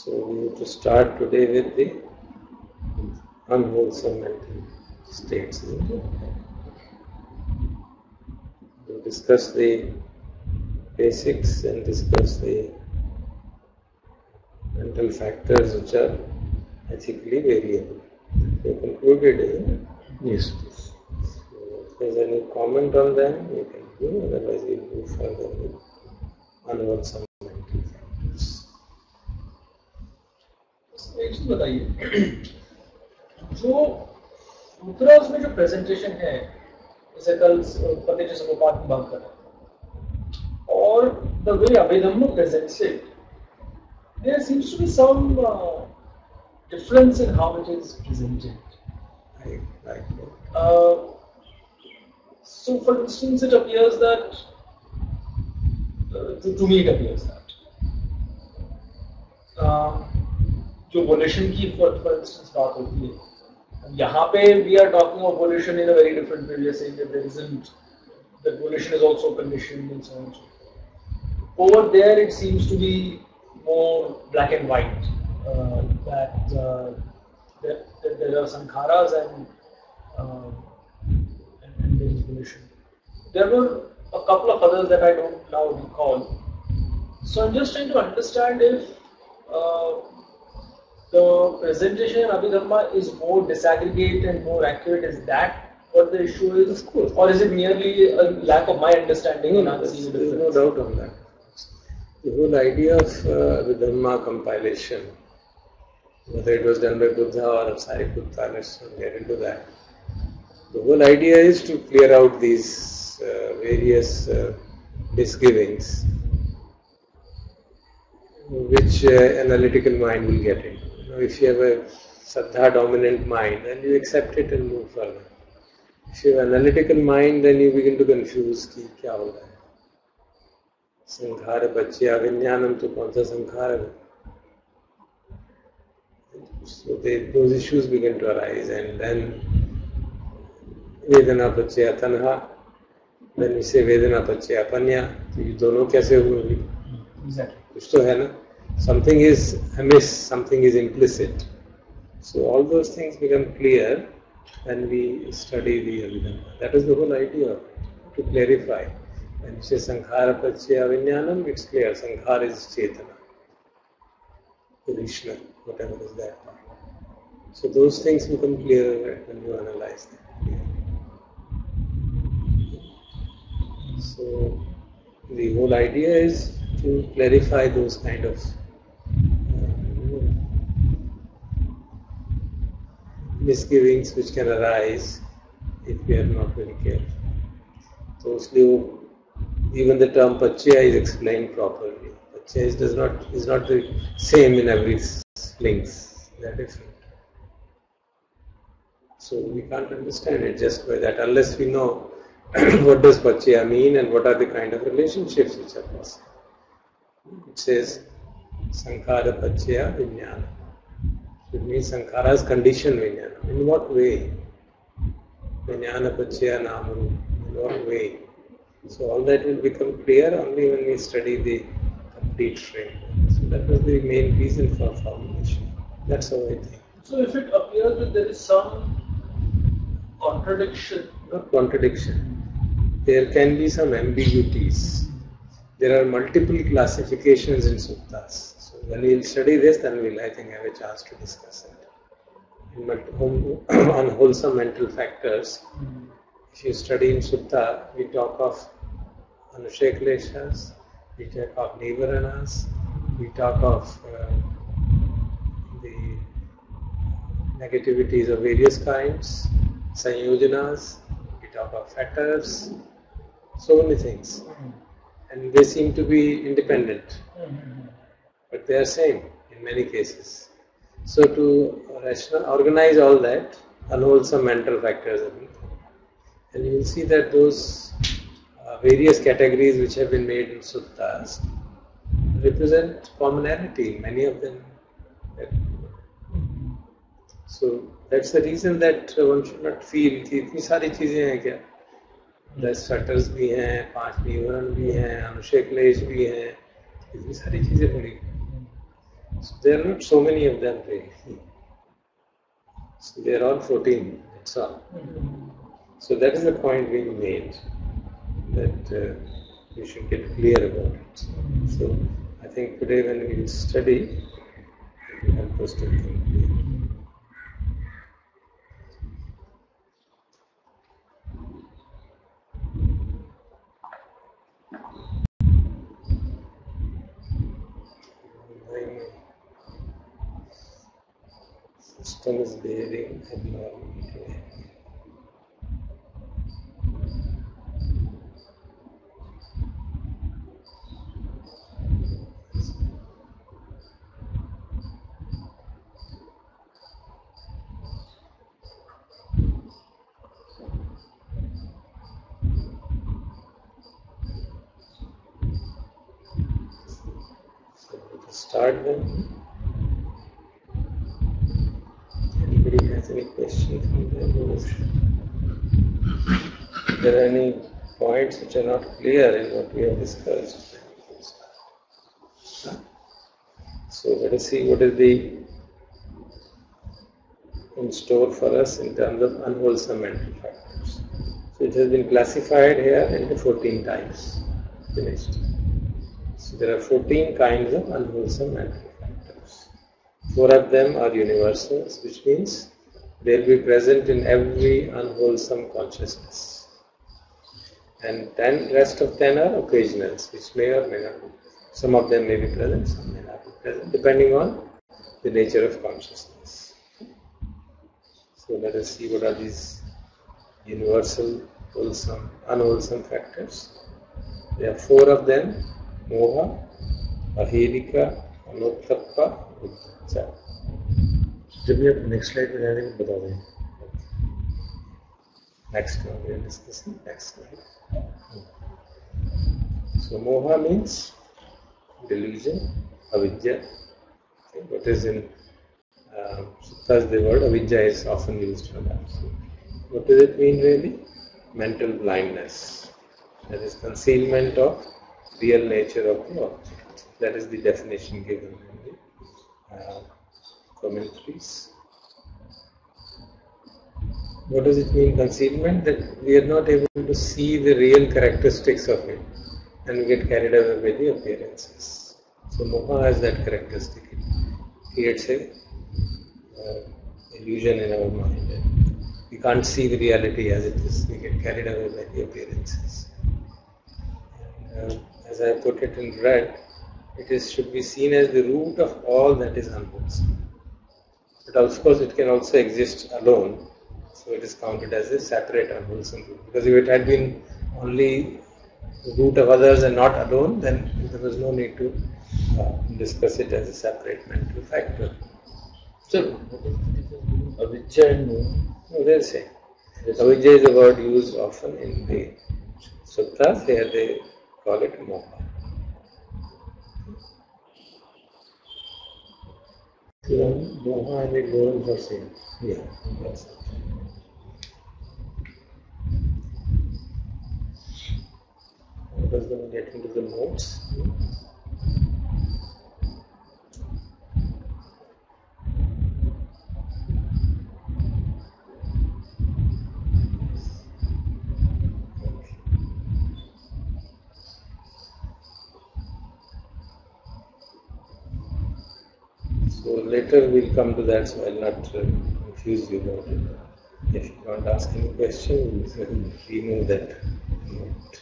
So we have to start today with the unwholesome mental states. We'll discuss the basics and discuss the mental factors which are ethically variable. We concluded. Yes. So if there's any comment on them, you can do. Otherwise, we'll move further with unwholesome mental factors. एक चीज बताइए, जो सूत्रास में जो presentation है, जैसे कल पतंजलि समुपपाद की बात कर रहे हैं, और the way Abhidhamma presents it, there seems to be some difference in how it is presented. So, for instance, it appears that to me it appears that जो वोल्यूशन की for instance बात होती है, यहाँ पे we are talking of volition in a very different way. We are saying that there isn't, that volition is also conditioned and so on. Over there, it seems to be more black and white. That there are sankharas and there is volition. There were a couple of others that I don't now recall. So I'm just trying to understand if the presentation in Abhidhamma is more disaggregate and more accurate. Is that what the issue is? Of course. Or is it merely a lack of my understanding? No, there's no doubt on that. The whole idea of Abhidhamma compilation, whether it was done by Buddha or Sariputta, let's not get into that. The whole idea is to clear out these various misgivings which analytical mind will get into. If you have a Saddha dominant mind, then you accept it and move further. If you have an analytical mind, then you begin to confuse कि क्या हो रहा है. संखार बच्चे अविज्ञानम तो कौन सा संखार है? So those issues begin to arise, and then वेदना बच्चे अतन्हा, then we say वेदना बच्चे अपन्या. तो ये दोनों कैसे हुए? Exactly. कुछ तो है ना? Something is amiss, something is implicit. So all those things become clear when we study the Abhidhamma. That is the whole idea of it, to clarify. When you say Sankhara Prachya Vinyanam, it's clear. Sankhara is Chetana, Krishna, whatever is that part. So those things become clearer when you analyze them. So the whole idea is to clarify those kind of misgivings which can arise if we are not very careful. So even the term Pachya is explained properly. Pachya is not the same in every links. They are different. So we can't understand it just by that unless we know what does Pachya mean and what are the kind of relationships which are possible. It says Sankhara Pachya Vijnana. It means Sankhara is conditioned Vijnana. In what way? Vijnana Pachya Namaru. In what way? So all that will become clear only when we study the complete framework. So that was the main reason for formulation. That's how I think. So if it appears that there is some contradiction. Not contradiction. There can be some ambiguities. There are multiple classifications in suttas. So when we'll study this, then we'll, I think, have a chance to discuss it. On wholesome mental factors, if you study in sutta, we talk of anushya-kleshas, we talk of nivaranas, we talk of the negativities of various kinds, sanyojanas, we talk of fetters, so many things. And they seem to be independent, but they are same in many cases. So to organize all that, unwholesome mental factors, and you will see that those various categories which have been made in suttas represent commonality in many of them. So that's the reason that one should not feel कि इतनी सारी चीजें हैं क्या? 10 fetters भी हैं, 5 निवरण भी हैं, अनुशय क्लेश भी हैं, इतनी सारी चीजें पड़ी. So there are not so many of them really. So they are all 14, that's all. So that is the point being made, that we should get clear about it. So I think today when we study, it will help us to think clear. System is behaving abnormally today. So to start then. Anybody has any questions from there? If there are any points which are not clear in what we have discussed. So let us see what is in store for us in terms of unwholesome mental factors. So it has been classified here into 14 types. Finished. So there are 14 kinds of unwholesome mental factors. 4 of them are universals, which means they will be present in every unwholesome consciousness. And rest of 10 are occasionals, which may or may not be. Some of them may be present, some may not be present, depending on the nature of consciousness. So let us see what are these universal, wholesome, unwholesome factors. There are 4 of them: moha, ahirika, anuttappa, uddhacca. जब भी आप next slide में जाएंगे बता दें. Next one we are discussing. Next slide. So moha means delusion, avidya. Okay, what is in suttas, the word avidya is often used for that. So what does it mean really? Mental blindness. That is concealment of real nature of the object. That is the definition given in the commentaries. What does it mean, concealment? That we are not able to see the real characteristics of it and we get carried away by the appearances. So moha has that characteristic. It creates a illusion in our mind. And we can't see the reality as it is. We get carried away by the appearances. And, as I put it in red, should be seen as the root of all that is unwholesome. But of course it can also exist alone. So it is counted as a separate unwholesome root. Because if it had been only the root of others and not alone, then there was no need to discuss it as a separate mental factor. So, avidya and moha? No, they'll say. Avidya is a word used often in the suttas. Here they call it moha. Moha and the goals are same. Yeah, that's it. Let us then get into the notes. So later we'll come to that, so I'll not confuse you about it. If you want to ask any question, we'll remove that note.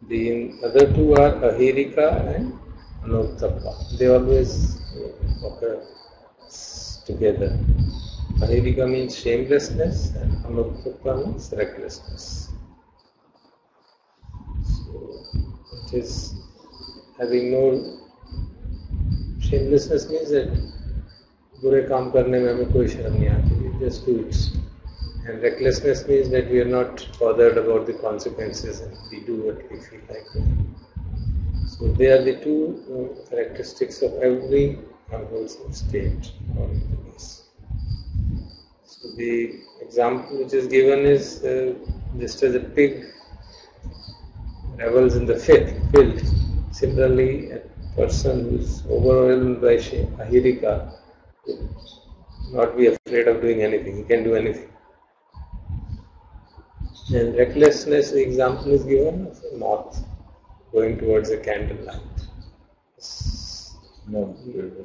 The other 2 are ahirika and anuttappa. They always occur together. Ahirika means shamelessness and anuttappa means recklessness. So it is having no shamelessness means that बुरे काम करने में हमें कोई शर्म नहीं आती. Just do it. And recklessness means that we are not bothered about the consequences and we do what we feel like doing. So they are the 2 characteristics of every unwholesome state or universe. So the example which is given is just as a pig revels in the field Similarly, a person who is overwhelmed by ahirika will not be afraid of doing anything. He can do anything. And recklessness, the example is given of a moth going towards a candlelight. No,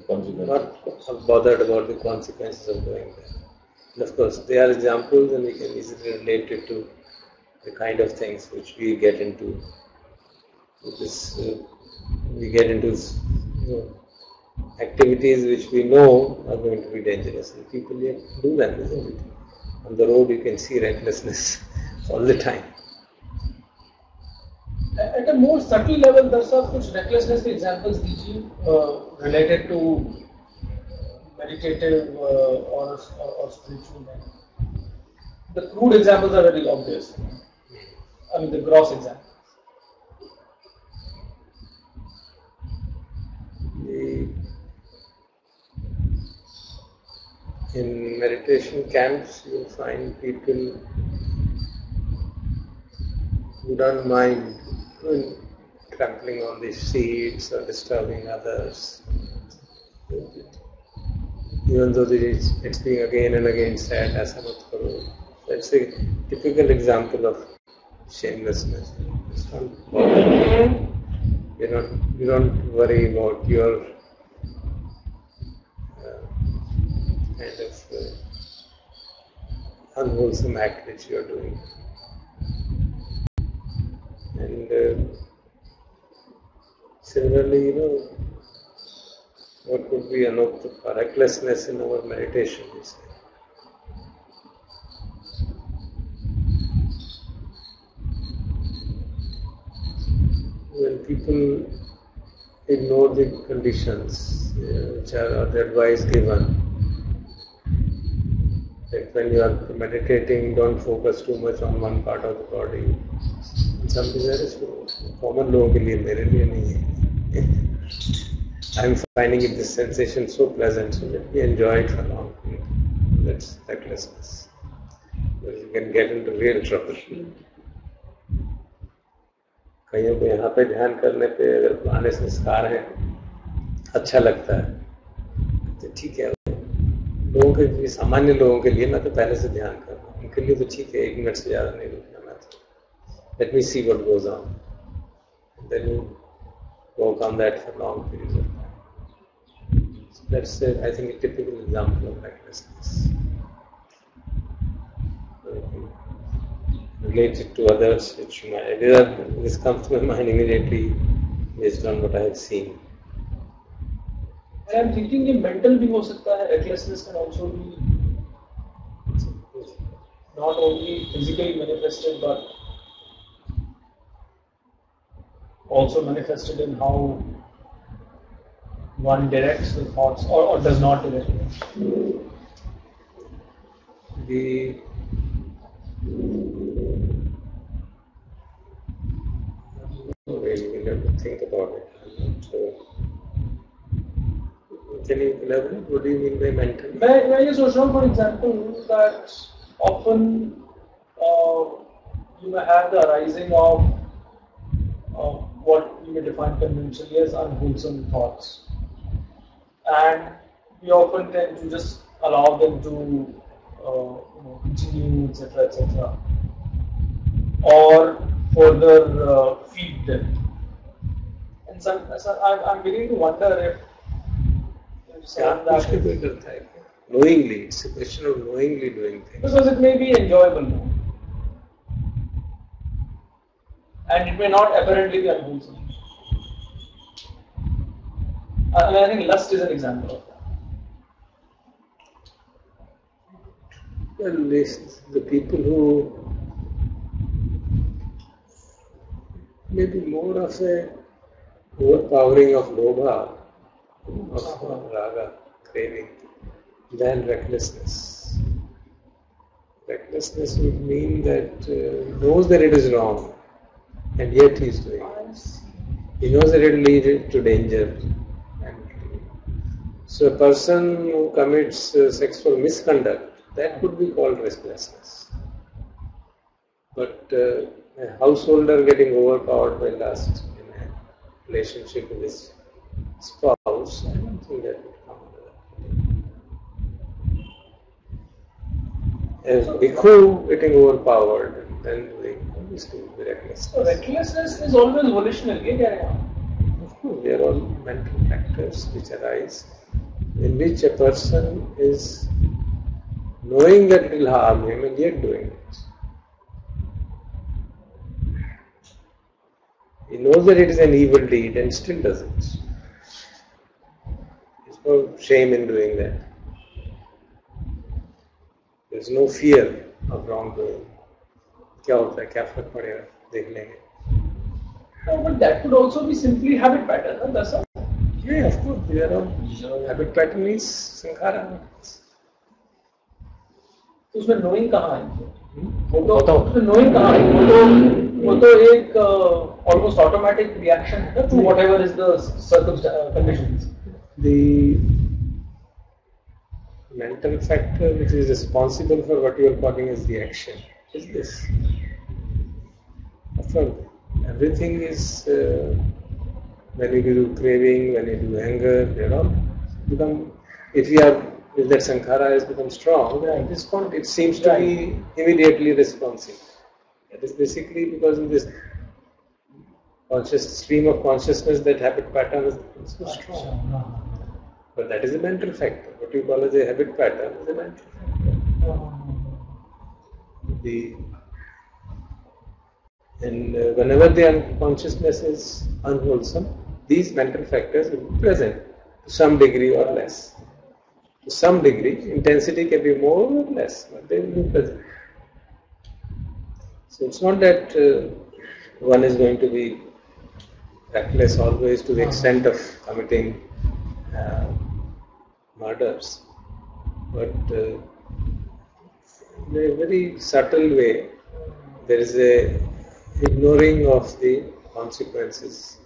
Not bothered about the consequences of going there. And of course, they are examples, and we can easily relate it to the kind of things which we get into. We get into activities which we know are going to be dangerous, and people yet do them, isn't it? On the road, you can see recklessness all the time. At a more subtle level, Darshan, कुछ recklessness के examples दीजिए related to meditative or spiritual men. The crude examples are very obvious. I mean, the gross examples. In meditation camps, you find people who don't mind trampling on the seats or disturbing others, even though it's being again and again said, "Aisa mat karo." That's a typical example of shamelessness. You don't worry about your kind of unwholesome act which you are doing. And similarly, what could be anoptapa, recklessness in our meditation, we say. When people ignore the conditions which are the advice given, like when you are meditating, don't focus too much on one part of the body. Something that is common लोगों के लिए, मेरे लिए नहीं है. I am finding this sensation so pleasant, so let me enjoy it for a long period. That's recklessness. But you can get into real trouble. कईयों को यहाँ पे ध्यान करने पे अगर आने संस्कार है, अच्छा लगता है, तो ठीक है. लोगों के लिए, सामान्य लोगों के लिए मैं तो पहले से ध्यान कर रहा हूँ, उनके लिए तो ठीक है, 1 मिनट से ज़्यादा नहीं रुकना मैं तो. Let me see what goes on. And then you work on that for long periods of time. So that's, I think, a typical example of recklessness. Related to others, this comes to my mind immediately based on what I have seen. And I'm thinking ये mental भी हो सकता है. Recklessness can also be not only physically manifested but also manifested in how one directs the thoughts or does not direct them. We'll have to think about it. Can you elaborate? What do you mean by mental? मैं ये सोच रहा हूँ, for example, that often you may have the arising of what you may define conventionally as unwholesome thoughts, and we often tend to just allow them to continue, etc., etc., or further feed them. And I'm beginning to wonder if knowingly, it's a question of knowingly doing things. Because it may be enjoyable, and it may not apparently be unwholesome. And I think lust is an example of that. Well, the people who may be more of a overpowering of lobha, of raga, craving, than recklessness. Recklessness would mean that he knows that it is wrong, and yet he is doing it. He knows that it will lead to danger. So a person who commits sexual misconduct, that could be called restlessness. But a householder getting overpowered by lust in a relationship with his spouse, I don't think that would come under that. A bhikkhu getting overpowered and then doing obviously would be reckless. So recklessness is always volitional, yeah? Of course, they are all mental factors which arise, in which a person is knowing that it will harm him and yet doing it. He knows that it is an evil deed and still does it. There's no shame in doing that. There's no fear of wrongdoing. क्या होता है, क्या फर्क पड़ेगा, देख लेंगे. No, but that could also be simply habit pattern, no? That's all. Yeah, of course. There are habit pattern is sankhara. तो उसमें knowing कहाँ है? वो तो उसमें knowing कहाँ है? वो तो एक almost automatic reaction है to whatever is the conditions. The mental factor which is responsible for what you are calling as the action is this. After all, everything is when you do craving, when you do anger, they all become. If that sankhara has become strong, it seems to be immediately responsive. That is basically because in this conscious stream of consciousness, that habit pattern is so strong. But that is a mental factor. What you call as a habit pattern is a mental factor. Whenever the unconsciousness is unwholesome, these mental factors will be present to some degree or less. To some degree, intensity can be more or less, but they will be present. So it's not that one is going to be reckless always to the extent of committing murders, but in a very subtle way, there is a ignoring of the consequences.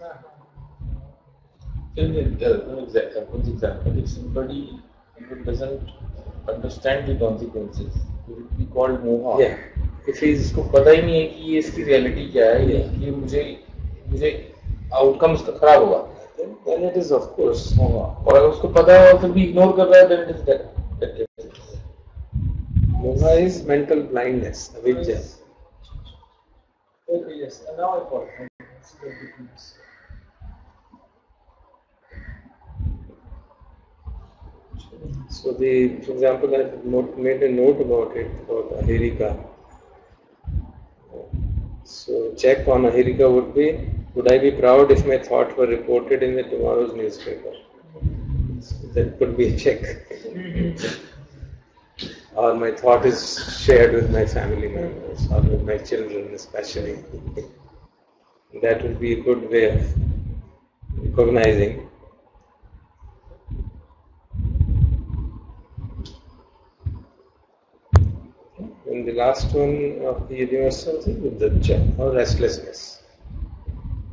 One example, if somebody doesn't understand the consequences, it will be called moha. Yeah. If he's उसको पता ही नहीं है कि ये इसकी reality क्या है, ये मुझे outcomes खराब होगा. Then it is of course मोहा. और अगर उसको पता है और फिर भी ignore कर रहा है, then it is that. moha is mental blindness, avidya. Okay, yes. And now I follow. That's the difference. So for example, I made a note about it, about ahirika. So check on ahirika would be, would I be proud if my thought were reported in the tomorrow's newspaper? So that could be a check. Or my thought is shared with my family members or with my children especially. That would be a good way of recognizing. And the last one of the universal thing is the or restlessness.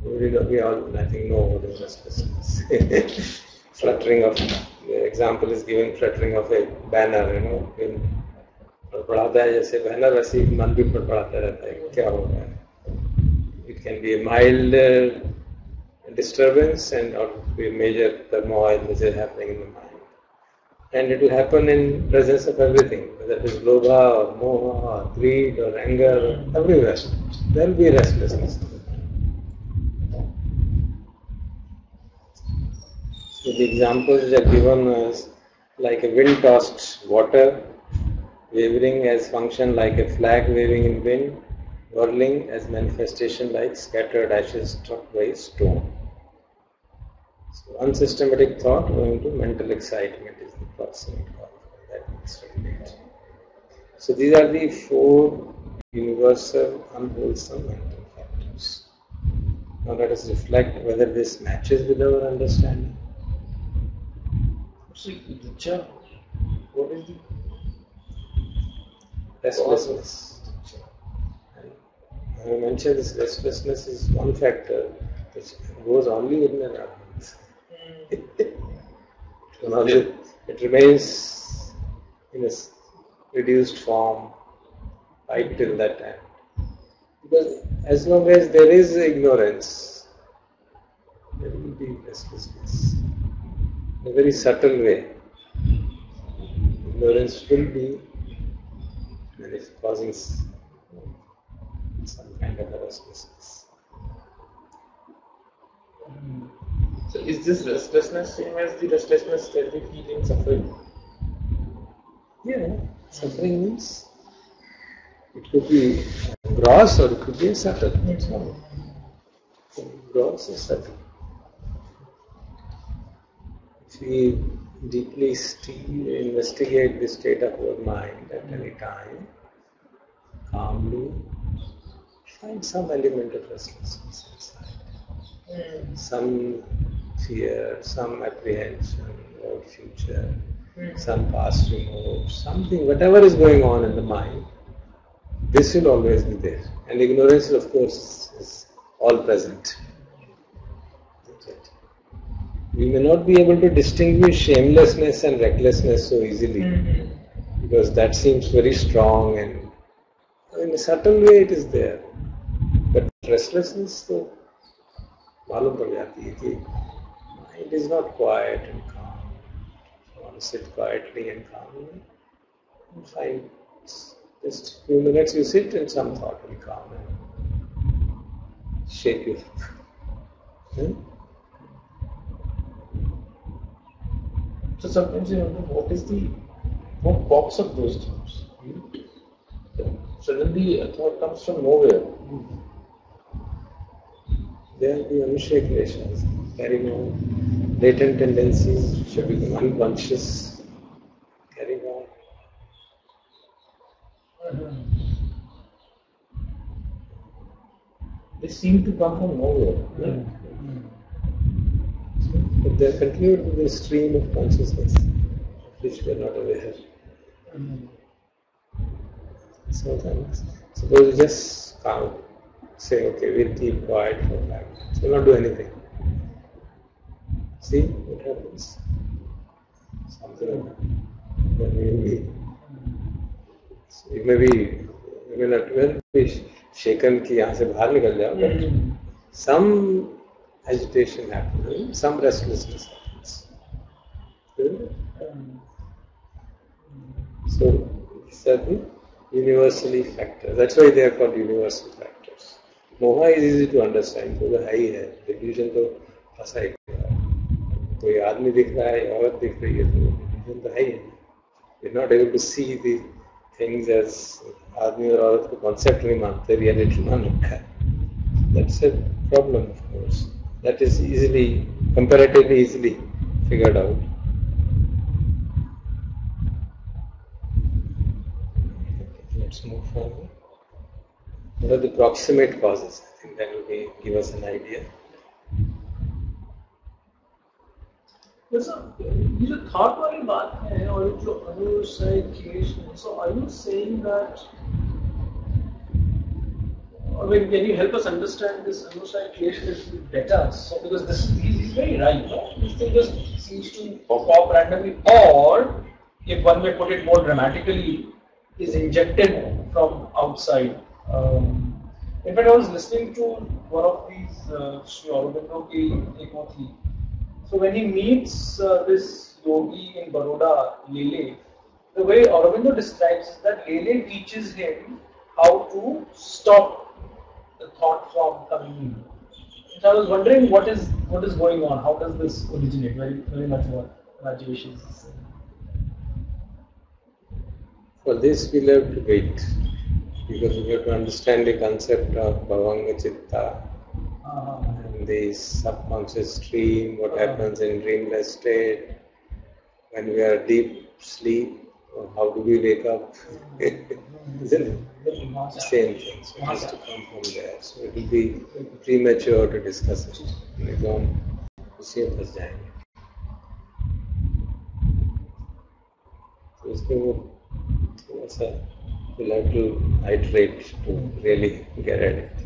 We all, I think, know what is restlessness. Fluttering of, the example is given, fluttering of a banner, फड़फड़ाता है जैसे banner, वैसे ही मन भी फड़फड़ाता रहता है, क्या हो रहा है. It can be a mild disturbance and or be a major turmoil which is happening in the mind. And it will happen in presence of everything, whether it is lobha or moha or greed or anger, everywhere. There will be restlessness. So the examples which are given as like a wind-tossed water, wavering as function like a flag waving in wind, whirling as manifestation like scattered ashes struck by a stone. So unsystematic thought going to mental excitement is the proximate cause that needs to relate. So these are the four universal unwholesome mental factors. Now let us reflect whether this matches with our understanding. See, what is the restlessness? I mentioned this restlessness is one factor which goes only within our minds. It remains in a reduced form right till that time. Because as long as there is ignorance, there will be restlessness. In a very subtle way, ignorance will be, and it's causing some kind of a restlessness. So is this restlessness same as the restlessness that we feel in suffering? Yeah, suffering means it could be gross or it could be subtle. That's all. Gross or subtle. If we deeply investigate the state of our mind at any time, calmly, find some element of restlessness inside. Some fear, some apprehension about future, some past remorse, something, whatever is going on in the mind, this will always be there. And ignorance, of course, is all present. We may not be able to distinguish shamelessness and recklessness so easily, because that seems very strong, and in a subtle way it is there. But restlessness, so मालूम पड़ जाती है कि mind is not quiet and calm. You want to sit quietly and calmly, and find just a few minutes you sit and some thought will come and shake you. So sometimes you wonder what pops up those thoughts. Suddenly a thought comes from nowhere. They are the anusheklasha's, carrying on latent tendencies which have become unconscious, carrying on. They seem to come from nowhere. But they are continued with the stream of consciousness, of which we are not aware. Sometimes, suppose you just calm, say, okay, we'll keep quiet for 5 minutes, we'll not do anything. See what happens? Something like that. Then you may not be shaken कि यहाँ से बाहर निकल जाओ, but some agitation happens, some restlessness happens. So these are the universally factors. That's why they are called universal factors. Moha is easy to understand, तो है ही है. Delusion तो फंसा ही है. कोई आदमी दिख रहा है, औरत दिख रही है, तो delusion तो है ही है. We're not able to see the things as आदमी और औरत को concept नहीं मानते, reality मान रखा है. That's a problem, of course. That is comparatively easily figured out. Let's move forward. What are the proximate causes? I think that will give us an idea. ये जो thought वाली बात है और जो अनुसाइक्लेशन, so are you saying that, I mean, can you help us understand this अनुसाइक्लेशन is better? So because he's very right, no? This thing just seems to pop randomly, or if one may put it more dramatically, is injected from outside. In fact, I was listening to one of these Sri Aurobindo ki ek wo thi. So when he meets this yogi in Baroda, Lele, the way Aurobindo describes is that Lele teaches him how to stop the thought from coming in. So I was wondering what is going on. How does this originate? Very much what Rajesh is saying. For this we'll have to wait, because we have to understand the concept of Bhavanga Chitta and the subconscious stream, what happens in dreamless state, when we are deep sleep, how do we wake up? Isn't it? Same thing. So it has to come from there. So it will be premature to discuss it. उसी में फंस जाएंगे. तो इसमें वो थोड़ा सा we'll have to iterate to really get at it.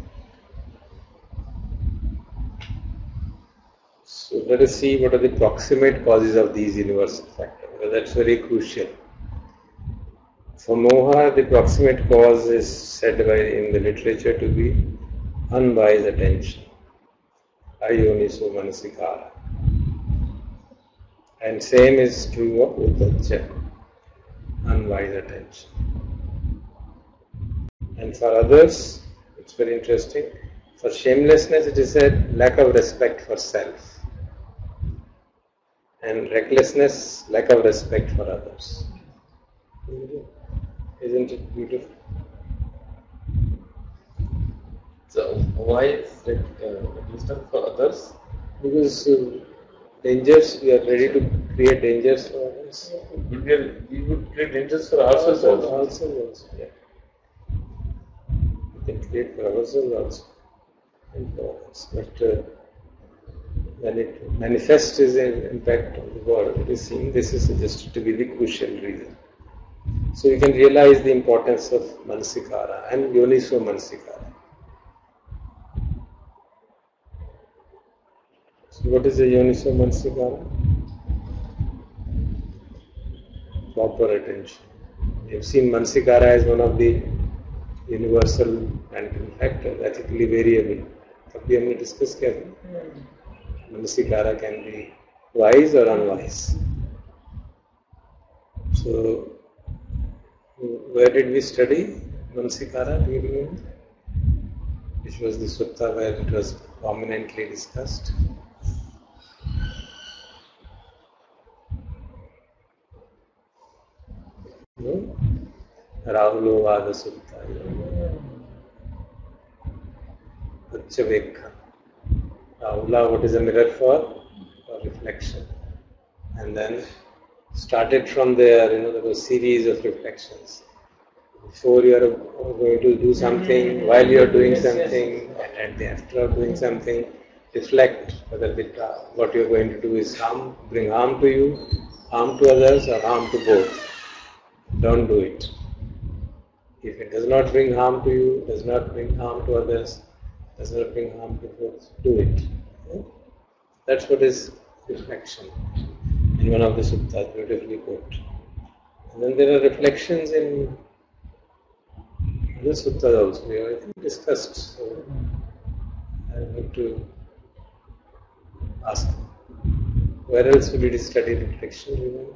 So let us see what are the proximate causes of these universal factors. Because that's very crucial. For moha, the proximate cause is said in the literature to be unwise attention. ayoniso manasikara. And same is true of udacca, unwise attention. And for others, it's very interesting. For shamelessness, it is said lack of respect for self. And recklessness, lack of respect for others. Isn't it beautiful? So why is wisdom for others? Because dangers, we are ready to create dangers for others. We would create dangers for ourselves also. Also, yeah. We can create for ourselves also. And for others. But when it manifests its impact on the world, it is seen this is suggested to be the crucial reason. So you can realize the importance of manasikara and yoniso manasikara. So what is the yoniso manasikara? Proper attention. We have seen manasikara as one of the universal mental factors, ethically variable. अभी हमने discuss किया था. Manasikara can be wise or unwise. So, where did we study Manasikara? Do you remember? Which was the sutta where it was prominently discussed. No? Rahulovada Sutta. Uchavekha. Rahula, what is a mirror for? For reflection. And then started from there, there was a series of reflections. Before you are going to do something, while you are doing something, and after doing something, reflect whether what you are going to do is bring harm to you, harm to others, or harm to both. Don't do it. If it does not bring harm to you, does not bring harm to others, does not bring harm to both, do it. That's what is reflection. In one of the suttas, beautifully put. And then there are reflections in other suttas also. We have, I think, discussed. So I want to ask, where else we did study reflection? Remember?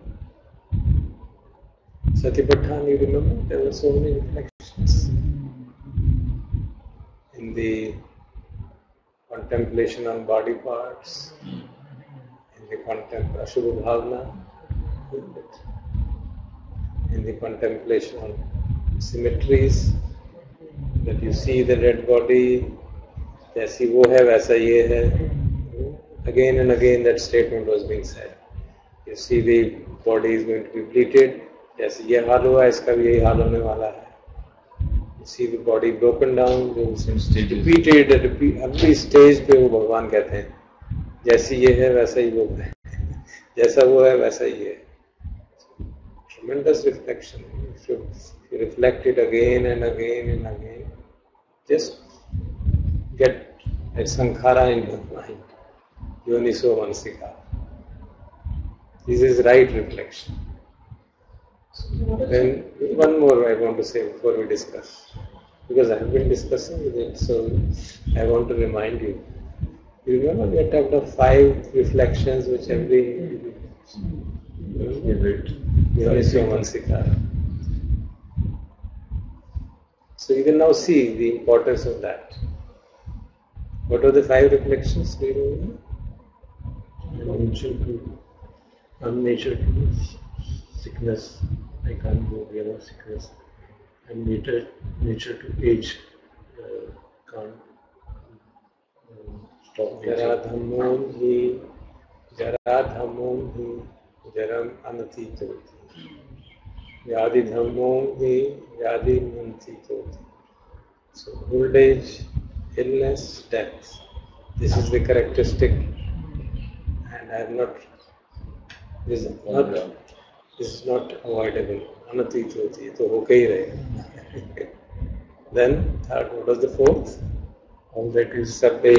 Satipatthana, you remember? There were so many reflections. In the contemplation on body parts, in the Ashubha Bhavana, in the contemplation on symmetries, that you see the dead body, जैसी वो है वैसा ये है. Again and again that statement was being said. You see the body is going to be bleated, जैसे ये हाल हुआ इसका भी यही हाल होने वाला है. You see the body broken down, repeated, every stage पे वो भगवान कहते हैं जैसी ये है वैसा ही वो है, जैसा वो है वैसा ही है. Tremendous reflection. If you reflect it again and again and again, just get a sankhara in your mind. Yoniso manasikara. This is right reflection. Then one more I want to say before we discuss, because I have been discussing with it, so I want to remind you. You remember we had talked of 5 reflections which every Yoniso manasikara. So you can now see the importance of that. What are the 5 reflections? Do you remember? Nature to sickness. I can't go beyond sickness. And nature to age. Can't stop Abhidhamma hi jaram anatitoti. Abhidhamma hi anatitoti. So old age, illness, death. This is the characteristic, and I have not. This is not avoidable. Anatit hoti hai, to hoke hi rahega. Then third, what was the 4th? All that is sabbe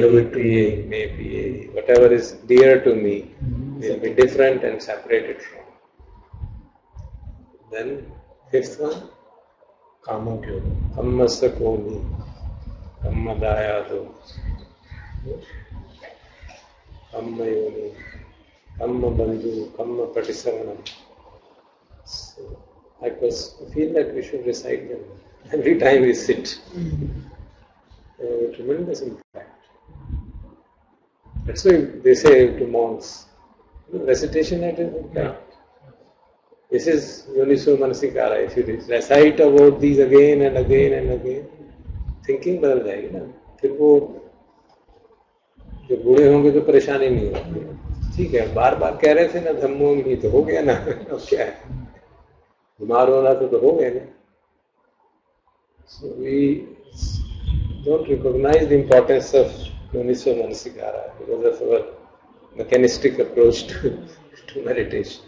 may be, whatever is dear to me will be different and separated from. Then 5th one, kama kyo. kammasa komi, kammadayado. Kamma yoni, kamma bandhu, kamma patisavanam. So I feel that we should recite them every time we sit. They have a tremendous impact. That's why they say to monks, recitation had an impact. This is Yoniso Manasikara. If you recite about these again and again and again, thinking बदल जाएगी ना. फिर वो जब बूढ़े होंगे तो परेशानी नहीं होगी. ठीक है, बार बार कह रहे थे ना धम्मो में, तो हो गया ना. अब क्या है, बीमार होना तो हो गया ना. So we don't recognize the importance of Yoniso Manasikara because of our mechanistic approach to meditation.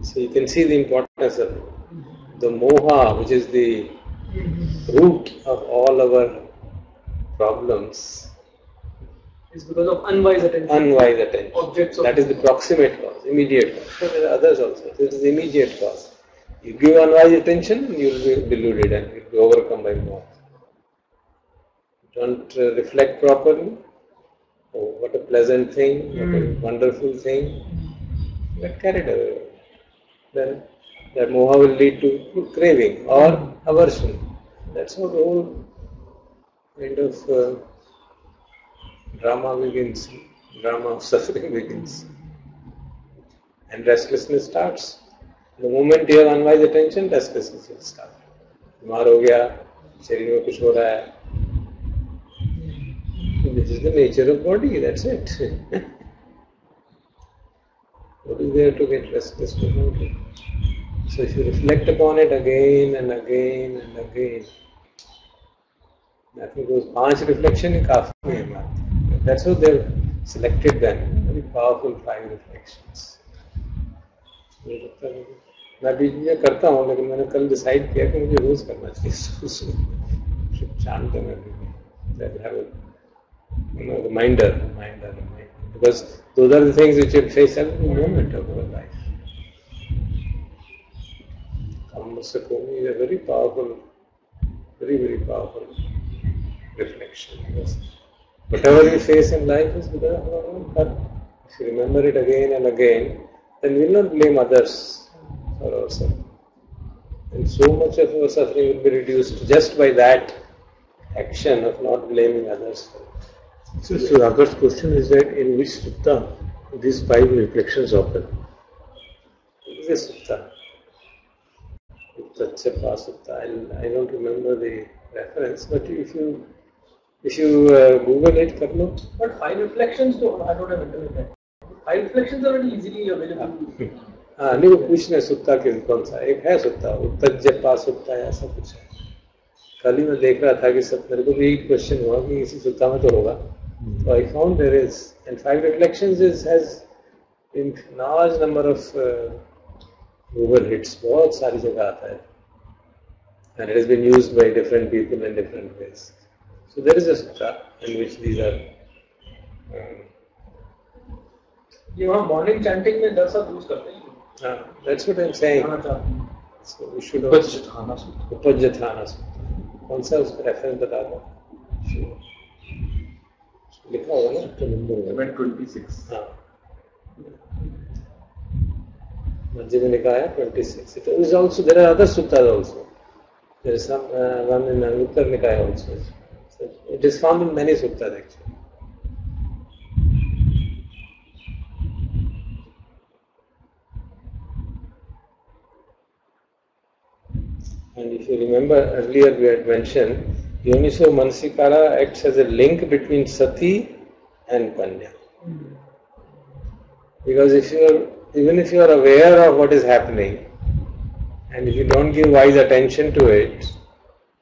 So you can see the importance of the moha, which is the root of all our problems. It's because of unwise attention. Unwise attention. Objects of that is the proximate cause, immediate cause. So there are others also. This is the immediate cause. You give unwise attention, you will be deluded and you will be overcome by moha. Don't reflect properly. Oh, what a pleasant thing, what a wonderful thing. Get carried away. Then that moha will lead to craving or aversion. That's how the whole kind of drama begins, drama of suffering begins. And restlessness starts. The moment you have unwise attention, restlessness will start. बीमार हो गया, शरीर में कुछ हो रहा है. This is the nature of body, that's it. What is there to get restless about it? So if you reflect upon it again and again and again, I think those 5 reflections are काफी है. That's how they've selected them, very powerful 5 reflections. मैं बीच में करता हूँ, लेकिन मैंने कल decide किया कि मुझे रोज करना चाहिए. शांत में reminder, because those are the things which will face every moment of our life. Kamma Sakoni is a very powerful, very powerful reflection. Because whatever we face in life is because of our own karma. If you remember it again and again, then we will not blame others for our suffering. And so much of our suffering will be reduced just by that action of not blaming others for it. So Agar's question is that in which sutta these 5 reflections occur? What is a sutta? Uttachapa sutta. I don't remember the reference, but if you Google it, कर लो. But 5 reflections, I don't have internet. 5 reflections are very easily available. हाँ, नहीं वो पूछने सुत्ता कौन सा एक है सुत्ता, उत्तजपा सुत्ता ऐसा कुछ है. कल ही मैं देख रहा था कि सब मेरे को भी एक क्वेश्चन हुआ कि इसी सुत्ता में तो होगा. So I found there is, and 5 reflections has in large number of Google hits. बहुत सारी जगह आता है, and it has been used by different people in different ways. So there is a sutta in which these are. ये वहाँ morning chanting में 10 use करते हैं. That's what I'm saying. So we should Upajjhathana Sutta. Upajjhathana Sutta. कौन सा उसका reference बता दो. लिखा होगा ना तो नंबर 26. हाँ, मध्य में लिखा है 26. It is also, there are other suttas also. There is some one in Anguttara Nikaya also. So it is found in many suttas actually. And if you remember earlier we had mentioned, Yoniso Manasikara acts as a link between Sati and Panya. Because even if you are aware of what is happening, and if you don't give wise attention to it,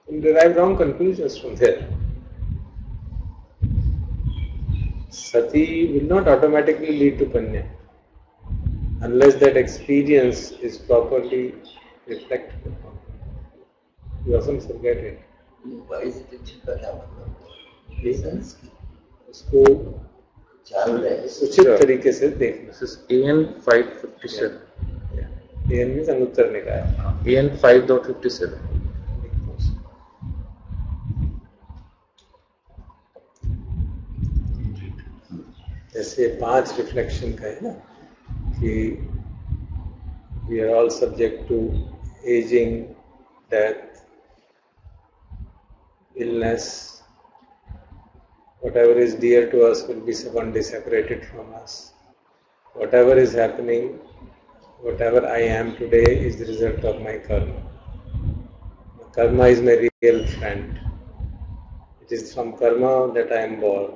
you derive wrong conclusions from there. Sati will not automatically lead to Panya unless that experience is properly reflected upon. You often forget it. Wise attention का क्या मतलब है? उसको उचित तरीके से देखना. This is AN 557. AN means अनुत्तर निकाय. AN 5.57. जैसे 5 रिफ्लेक्शन का है ना कि we are all subject to aging, death, illness. Whatever is dear to us will be one day separated from us. Whatever is happening, whatever I am today is the result of my karma. Karma is my real friend. It is from karma that I am born.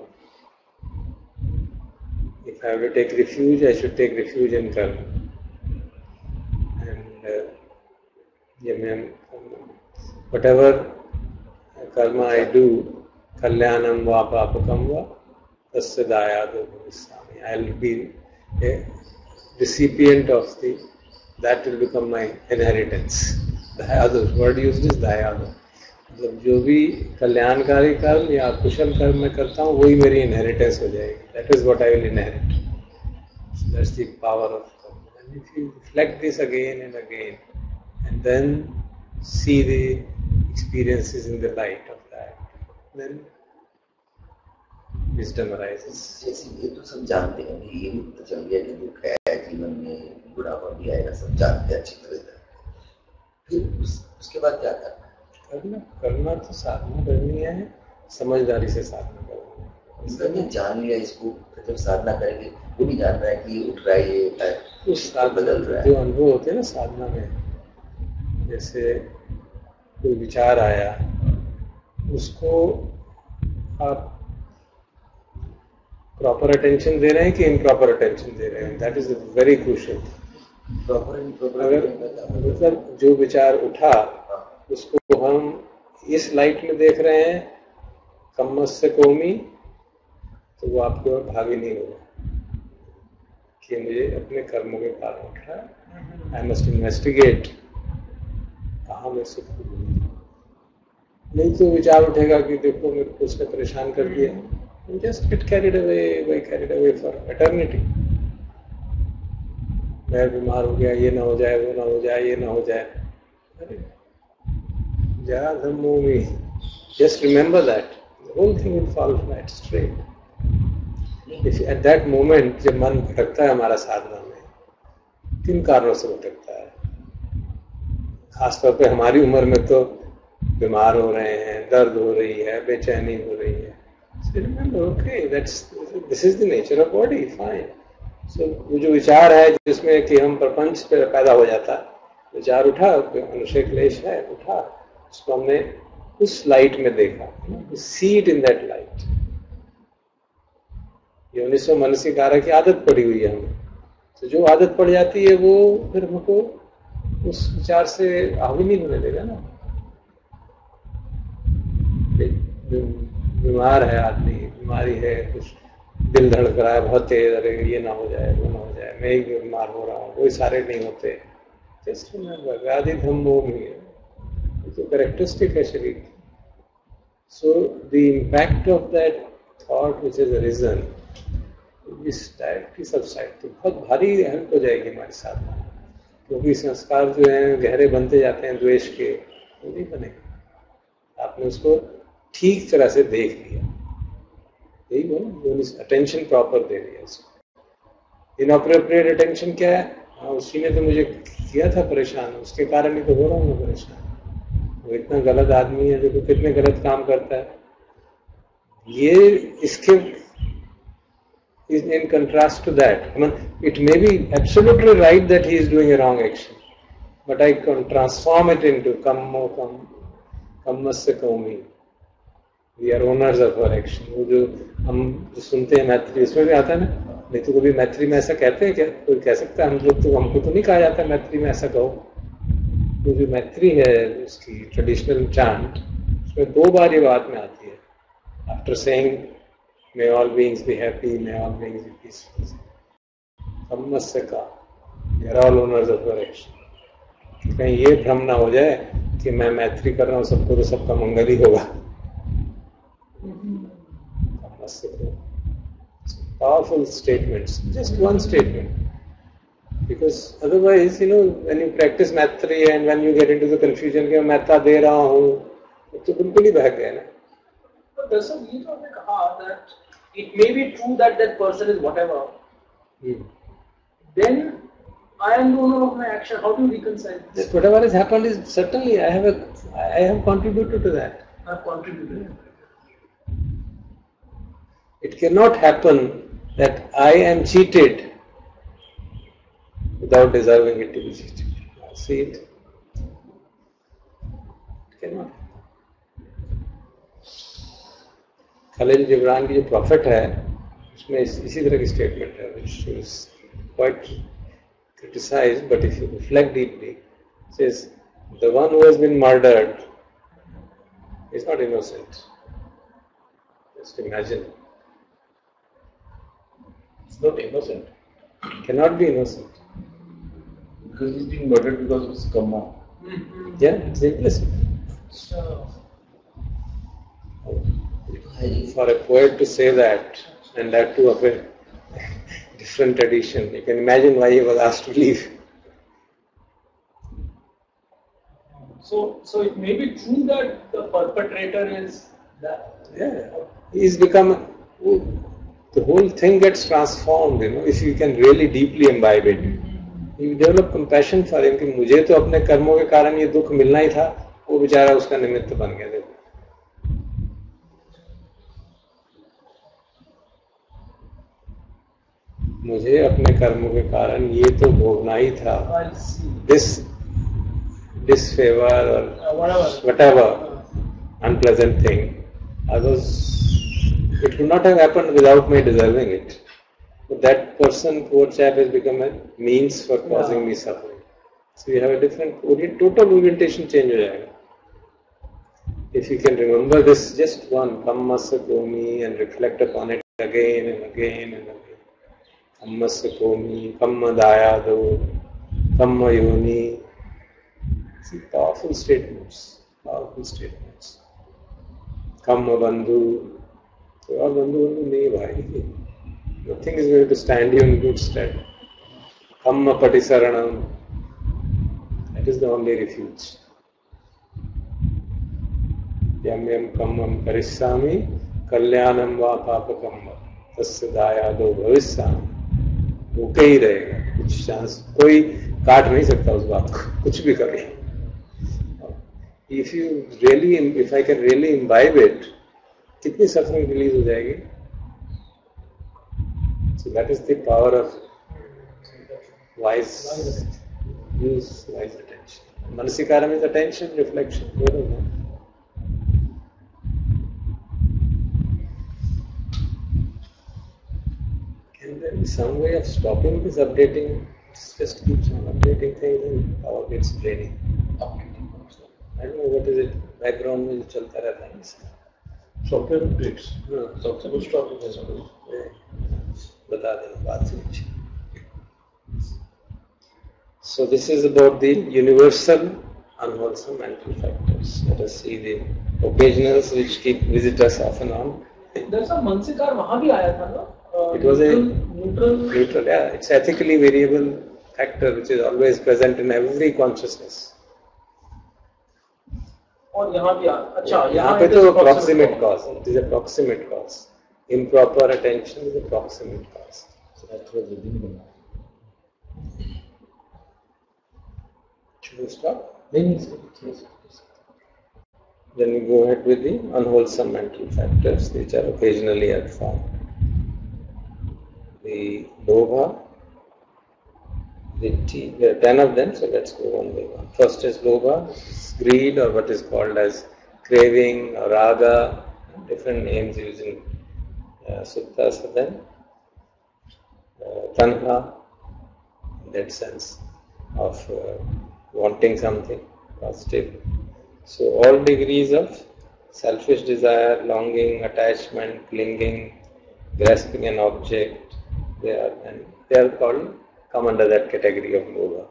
If I have to take refuge, I should take refuge in karma. And whatever karma I do, kalyanam va papakam va tasya dayado bhavisami. I will be a recipient of that will become my inheritance. Dayado, word used is dayado. मतलब जो भी कल्याणकारी कर्म या कुशल कर्म मैं करता हूँ वही मेरी इनहेरिटेंस हो जाएगी. That is what I will inherit. So that's the power of karma. And if you reflect this again and again, and then see the experiences in the light of that, then wisdom arises. जैसे ये तो सब जानते हैं, ये भी पता चल गया कि दुख है जीवन में, बुढ़ापा भी आएगा, सब जानते हैं अच्छी तरह. फिर उसके बाद क्या करना तो साधना करनी है, समझदारी से साधना करनी है. मैंने जान लिया इसको, जब साधना करेंगे वो भी जान रहा है कि उठ रहा है, ये उस बदल रहा है. जो अनुभव होते हैं ना साधना में, जैसे कोई विचार आया, उसको आप प्रॉपर अटेंशन दे रहे हैं कि इम्प्रॉपर अटेंशन दे रहे हैं. That is very crucial. अगर मतलब जो विचार उठा उसको हम इस लाइट में देख रहे हैं, कम्मस्य कौमी, तो वो आपके और भागी नहीं होगा कि मुझे अपने कर्मों के कारण उठा. आई मस्ट इन्वेस्टिगेट कहाँ मैं सुख हूँ. नहीं तो विचार उठेगा कि देखो मेरे को उसने परेशान कर दिया, just get carried away for eternity. मैं बीमार हो गया, ये ना हो जाए, वो ना हो जाए, ये ना हो जाए. अरे जा धम्मो में, just remember that the whole thing will fall right straight. If at that moment जब मन भटकता है हमारा साधना में, 3 कारणों से भटकता है. खासतौर पे हमारी उम्र में तो बीमार हो रहे हैं, दर्द हो रही है, बेचैनी हो रही है. So remember, okay, this is the nature of body, fine. So वो जो विचार है जिसमें कि हम प्रपंच पे पैदा हो जाता है, विचार उठा, अनुशय क्लेश है, उठा, उसको हमने उस लाइट में देखा, see it in that light. ये 1900 मानसिक कार्य की आदत पड़ी हुई है हमें. तो जो आदत पड़ जाती है वो फिर हमको उस विचार से हावी नहीं होने देगा ना. बीमार है आदमी, बीमारी है, कुछ दिल धड़क रहा है बहुत तेज, अरे ये ना हो जाए, वो ना हो जाए, मैं ही बीमार हो रहा हूँ, कोई सारे नहीं होते. जस्ट रिमेंबर, व्याधि धम्मो में तो कैरेक्टरिस्टिक है शरीर की. So the impact of that thought which is arisen, इस टाइप की सबसाइड तो बहुत भारी हेल्प हो जाएगी हमारे साथ में. क्योंकि संस्कार जो हैं गहरे बनते जाते हैं द्वेष के, वो नहीं बनेंगे. आपने उसको ठीक तरह से देख लिया, यही बोलो, अटेंशन प्रॉपर दे दिया उसको. इनअप्रोप्रिएट अटेंशन क्या है? हाँ, उसी ने तो मुझे किया था परेशान, उसके कारण ही तो हो रहा हूँ मैं परेशान. वो इतना गलत आदमी है जो कितने गलत काम करता है. ये इसके in contrast to that, I mean, it may be absolutely right that he is doing a wrong action, but I can transform it into kammasya kaumi. We are owners of our action. वो जो हम जो सुनते हैं मैत्री, इसमें भी आता है ना. नहीं तो कभी मैत्री में ऐसा कहते हैं क्या? कोई कह सकता है? हम लोग तो, हमको तो नहीं कहा जाता मैत्री में ऐसा कहो. तो जो मैत्री है उसकी ट्रेडिशनल चांट, उसमें 2 बार ये बात में आती है. After saying may all beings be happy, may all beings be peaceful. Kammasya ka, we are all owners of our action. कहीं ये भ्रम ना हो जाए कि मैं मैत्री कर रहा हूँ सबको तो सबका मंगल ही होगा. Powerful statements, just one statement. Because otherwise, when you practice Maitri and when you get into the confusion कि मैं मैत्ता दे रहा हूँ, तो बिल्कुल ही बहक गए ना. But there's a need of that it may be true that that person is whatever. Then I am the owner of my action. How do you reconcile this? That whatever has happened is certainly I have contributed to that. I have contributed. It cannot happen that I am cheated without deserving it to be cheated. See it? It cannot happen. Khalil Jibran की जो profit है उसमें इसी तरह की statement है which is quite criticized, but if you reflect deeply, it says the one who has been murdered is not innocent. Just imagine. It's not innocent. Cannot be innocent. Because he's being murdered because of his karma. Yeah, it's implicit. So, For a poet to say that, and that too of a different tradition, you can imagine why he was asked to leave. so it may be true that the perpetrator is that. Yeah, he's become, the whole thing gets transformed, if you can really deeply imbibe it. You develop compassion for him कि मुझे तो अपने कर्मों के कारण ये दुख मिलना ही था, वो बेचारा उसका निमित्त बन गया. देखो मुझे अपने कर्मों के कारण ये तो भोगना ही था. Disfavor or whatever unpleasant thing, it could not have happened without me deserving it. But that person, poor chap, has become a means for causing me suffering. So you have a different total orientation change हो जाएगा. If you can remember this just one, kammasya komi, and reflect upon it again and again and again. Kammasya komi, kamma dayado, kamma yoni. See, powerful statements. Kamma bandhu. Your bandhu nahi bhai. Nothing is going to stand you in good stead. Kamma patisaranam. That is the only refuge. Yam yam kammam karissami kalyanam va papakamma tasya dayado bhavisyami. वो कहीं रहेगा, कुछ chance कोई काट नहीं सकता उस बात को, कुछ भी करे. If I can really imbibe it, कितनी suffering release हो जाएगी. So that is the power of wise use, wise attention. Manasikaram is attention, reflection. Can there be some way of stopping this updating? Just keeps on updating things and power gets draining. I don't know what is it. Background में जो चलता रहता है इसका. Software updates. Software कुछ topic है sir. बता देना बात से. So this is about the universal unwholesome mental factors. Let us see the occasionals which visit us off and on. There's a Mansikar वहाँ भी आया था ना? It was a neutral. Yeah. It's ethically variable factor which is always present in every consciousness. और यहाँ भी अच्छा यहाँ पे तो proximate cause. It is a proximate cause. Improper attention is a proximate cause. So that was within. Should we stop? Yes. Then we go ahead with the unwholesome mental factors which are occasionally at form. The lobha, there are 10 of them, so let's go one by one. First is lobha, greed, or what is called as craving or raga, different names used in suttas for them. Tanha, in that sense of wanting something positive. So all degrees of selfish desire, longing, attachment, clinging, grasping an object, they are called, come under that category of lobha.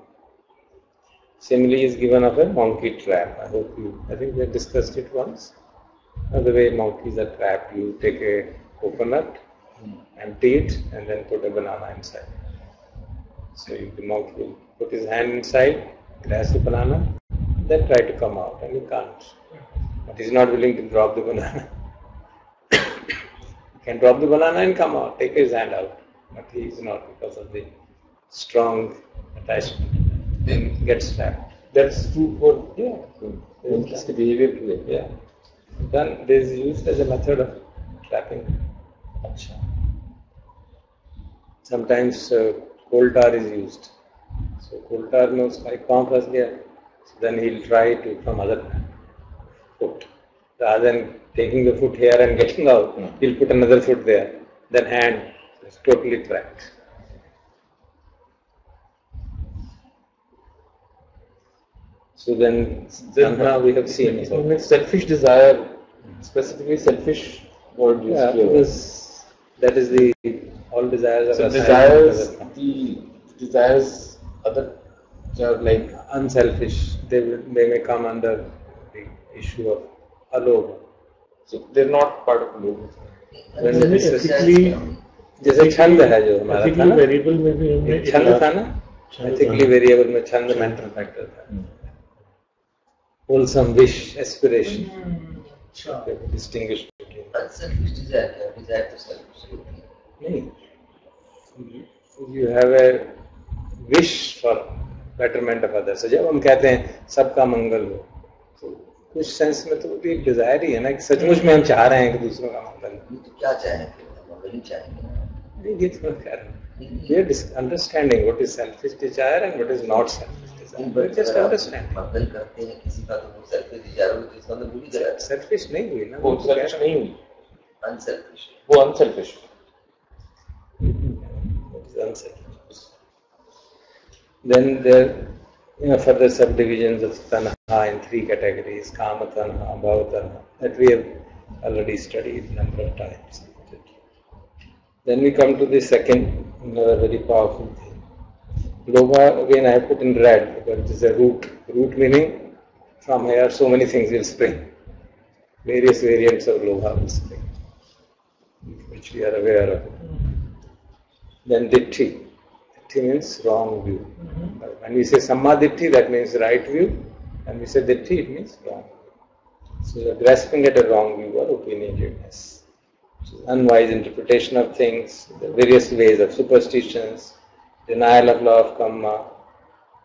Simile is given of a monkey trap. I think we have discussed it once. The way monkeys are trapped, you take a coconut, empty it, and then put a banana inside. So the monkey will put his hand inside, grasp the banana, then try to come out, and he can't. But he is not willing to drop the banana. can drop the banana and come out, take his hand out. But he is not because of the strong attachment. Then gets trapped. That's true for It's the behavior to it. Yeah. Then this is used as a method of trapping. Acha. Sometimes coal tar is used. So coal tar में उसका एक पाँव फंस गया. So then he'll try to from other foot. Rather than taking the foot here and getting out, he'll put another foot there. Then hand is totally trapped. So then now we have seen. Selfish desire, specifically selfish word used Yeah, here. because that is the all desires So are desires other are like unselfish. They may come under the issue of alobha. so they're not part of love. ethically जैसे छंद है जो हमारा था ethically ना, variable में भी हमने एक छंद था ना, ethically variable में छंद mental factor था. Wholesome wish, aspiration. Distinguish between. Unselfish desire क्या? Desire तो selfish होती है. नहीं, you have a wish for betterment of others. So जब हम कहते हैं सबका मंगल हो, तो कुछ सेंस में तो वो भी एक डिजायर ही है ना कि सचमुच में हम चाह रहे हैं कि दूसरों का मंगल हो. तो क्या चाहेंगे? मंगल ही चाहेंगे. नहीं, ये तो मैं कह रहा हूँ. We are understanding what is selfish desire and what is not selfish desire. We just understand. मंगल करते हैं किसी का तो वो selfish desire हो तो इसका मतलब बुरी गलत. Selfish नहीं हुई ना. वो selfish नहीं हुई. Unselfish. वो unselfish. What is unselfish? Then there further subdivisions of tanha in three categories: kama tanha, bhava tanha, that we have already studied a number of times. Then we come to the second, another very powerful thing. Lobha, again I have put in red because it is a root. Root meaning from here so many things will spring. Various variants of lobha will spring, which we are aware of. Then ditti. Ditti means wrong view. When we say samma ditti, that means right view. When we say ditti, it means wrong view. So you are grasping at a wrong view or opinionedness. Unwise interpretation of things, the various ways of superstitions, denial of law of karma,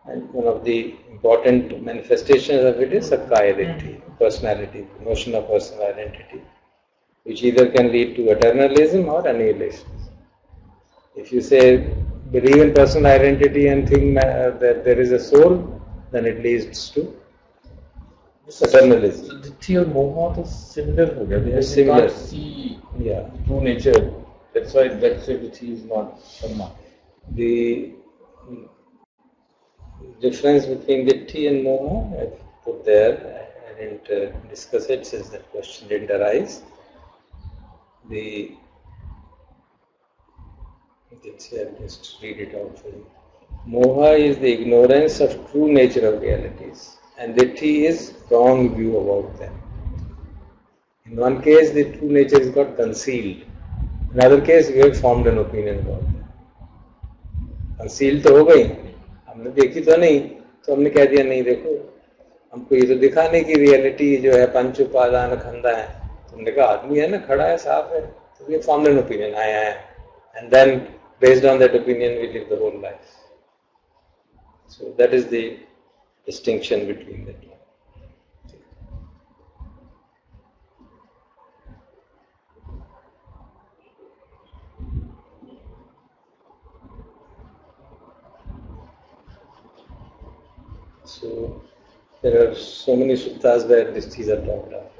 and one of the important manifestations of it is sakkaya ditti, personality, notion of personal identity, which either can lead to eternalism or annihilation. If you say believe in personal identity and think that there is a soul, then it leads to eternalism. So ditti और moha तो similar हो गया. They Similar. can't see Yeah. true nature. That's why ditti is not dhamma. The difference between ditti and moha I put there. I didn't discuss it since that question didn't arise. I'll just read it out for you. Moha is the ignorance of true nature of realities, and ditti is wrong view about them. In one case, the true nature is got concealed. In another case, we have formed an opinion about them. Concealed तो हो गई, हमने देखी तो नहीं, तो हमने कह दिया नहीं देखो, हमको ये तो दिखा नहीं कि रियलिटी जो है पंच उपादान खंडा है. तुमने कहा आदमी है ना, खड़ा है, साफ है, तो we formed an opinion, and then based on that opinion we live the whole life. So that is the distinction between the two. So there are so many suttas where these are talked about.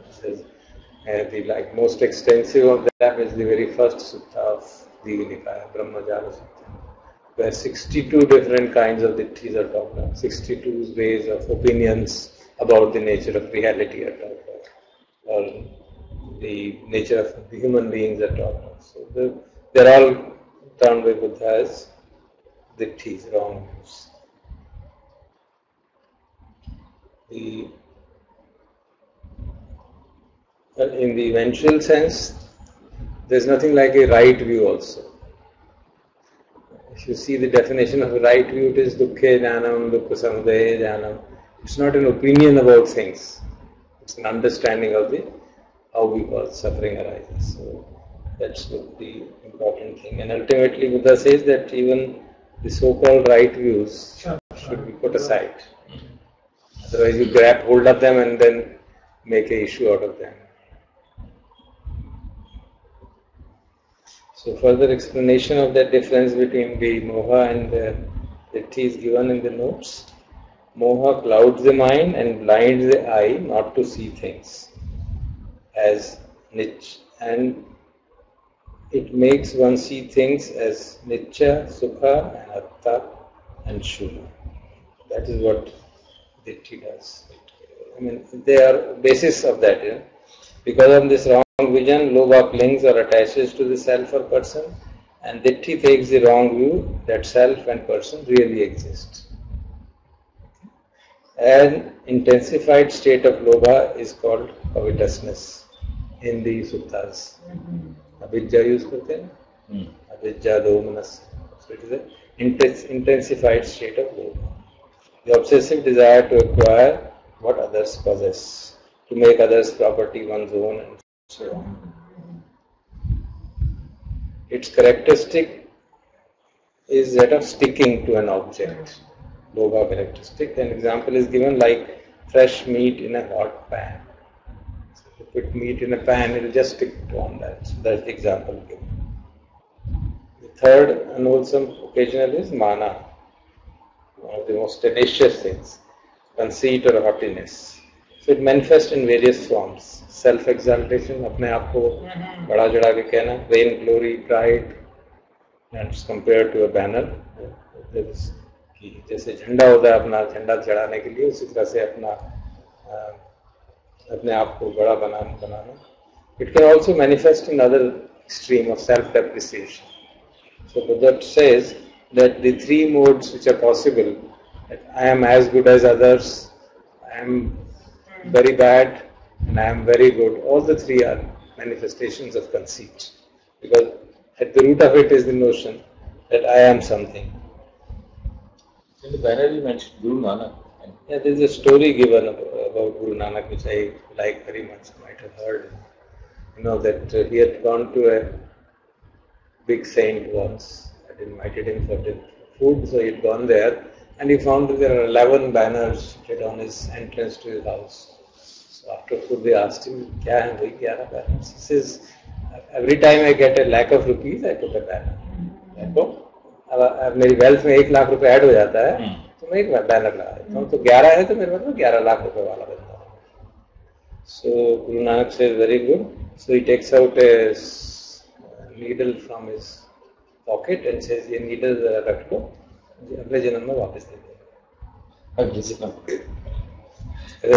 The most extensive of them is the very first sutta of the Nikaya, Brahmajala Sutta, where 62 different kinds of ditthis are talked about, 62 ways of opinions about the nature of reality are talked about, or the nature of the human beings are talked about. So they're all termed by Buddha as ditthis, wrong views. In the eventual sense, there's nothing like a right view also. If you see the definition of a right view, it is dukkhe jnanam, dukkha samudaya jnanam. It's not an opinion about things. It's an understanding of how we call suffering arises. So, That's the important thing. And ultimately Buddha says that even the so-called right views should be put aside. Otherwise you grab hold of them and then make an issue out of them. So further explanation of that difference between the moha and the ditti is given in the notes. Moha clouds the mind and blinds the eye not to see things as nitya, and it makes one see things as nitya, sukha and atta and shubha. That is what ditti does. I mean, they are basis of that. You know? Because of this wrong vision, lobha clings or attaches to the self or person, and ditti takes the wrong view that self and person really exist. An intensified state of lobha is called covetousness in the suttas. Abhidja use करते हैं, abhidja domanas. So it is an intensified state of lobha. The obsessive desire to acquire what others possess, to make others property one's own, and so on. Its characteristic is that of sticking to an object. Lobha characteristic. An example is given like fresh meat in a hot pan. So if you put meat in a pan, it will just stick on that. So that's the example given. The third unwholesome occasional is mana, one of the most tenacious things, conceit or haughtiness. So it manifests in various forms. Self-exaltation, अपने आप को बड़ा चढ़ा के कहना, vain glory, pride, and it's compared to a banner. कि जैसे झंडा होता है अपना झंडा चढ़ाने के लिए, उसी तरह से अपने आप को बड़ा बनाना. It can also manifest in other extreme of self-depreciation. So Buddha says that the three modes which are possible, that I am as good as others, I am very bad, and I am very good, all the three are manifestations of conceit. Because at the root of it is the notion that I am something. In the banner you mentioned Guru Nanak. Yeah, there is a story given about Guru Nanak which I like very much. You might have heard. You know that he had gone to a big saint once. Had invited him for food, so he had gone there, and he found that there are 11 banners on his entrance to his house. So after food, they asked him, "Kya hai bhai, 11 banners?" He says, "Every time I get a lakh of rupees, I put a banner." अब मेरी wealth में 1 लाख रुपए add हो जाता है तो मैं एक बैनर लगा देता हूँ, तो 11 है तो मेरे मतलब 11 लाख रुपए वाला बनता है. So Guru Nanak says, very good. So he takes out a needle from his pocket and says, ये needle रख लो, अगले जन्म में वापस दे दो.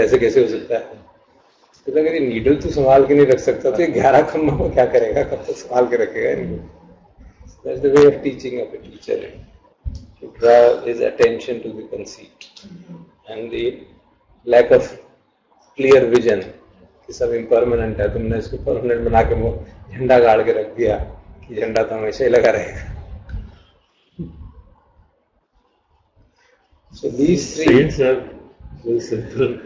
ऐसे कैसे हो सकता है? तो अगर ये नीडल तो संभाल के नहीं रख सकता तो 11 खम्भों को क्या करेगा, कब तक संभाल के रखेगा? That's the way of teaching of a teacher, to draw his attention to the conceit and the lack of clear vision कि सब impermanent है, तुमने इसको permanent बना के वो झंडा गाड़ के रख दिया कि झंडा तो हमेशा ही लगा रहेगा. So these three saints are very simple.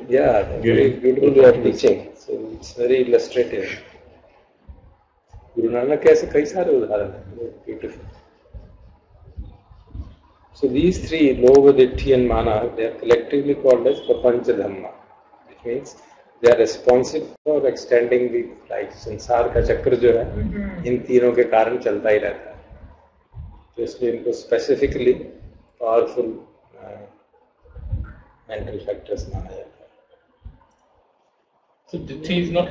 Yeah, very beautiful way of teaching. So it's very illustrative. Guru Nanak के ऐसे कई सारे उदाहरण हैं, beautiful. So these three, lobha, ditti and mana, they are collectively called as Abhidhamma, which means they are responsible for extending the life. संसार का चक्र जो है इन तीनों के कारण चलता ही रहता है, तो इसलिए इनको specifically powerful mental factors माना जाता है. So ditti is not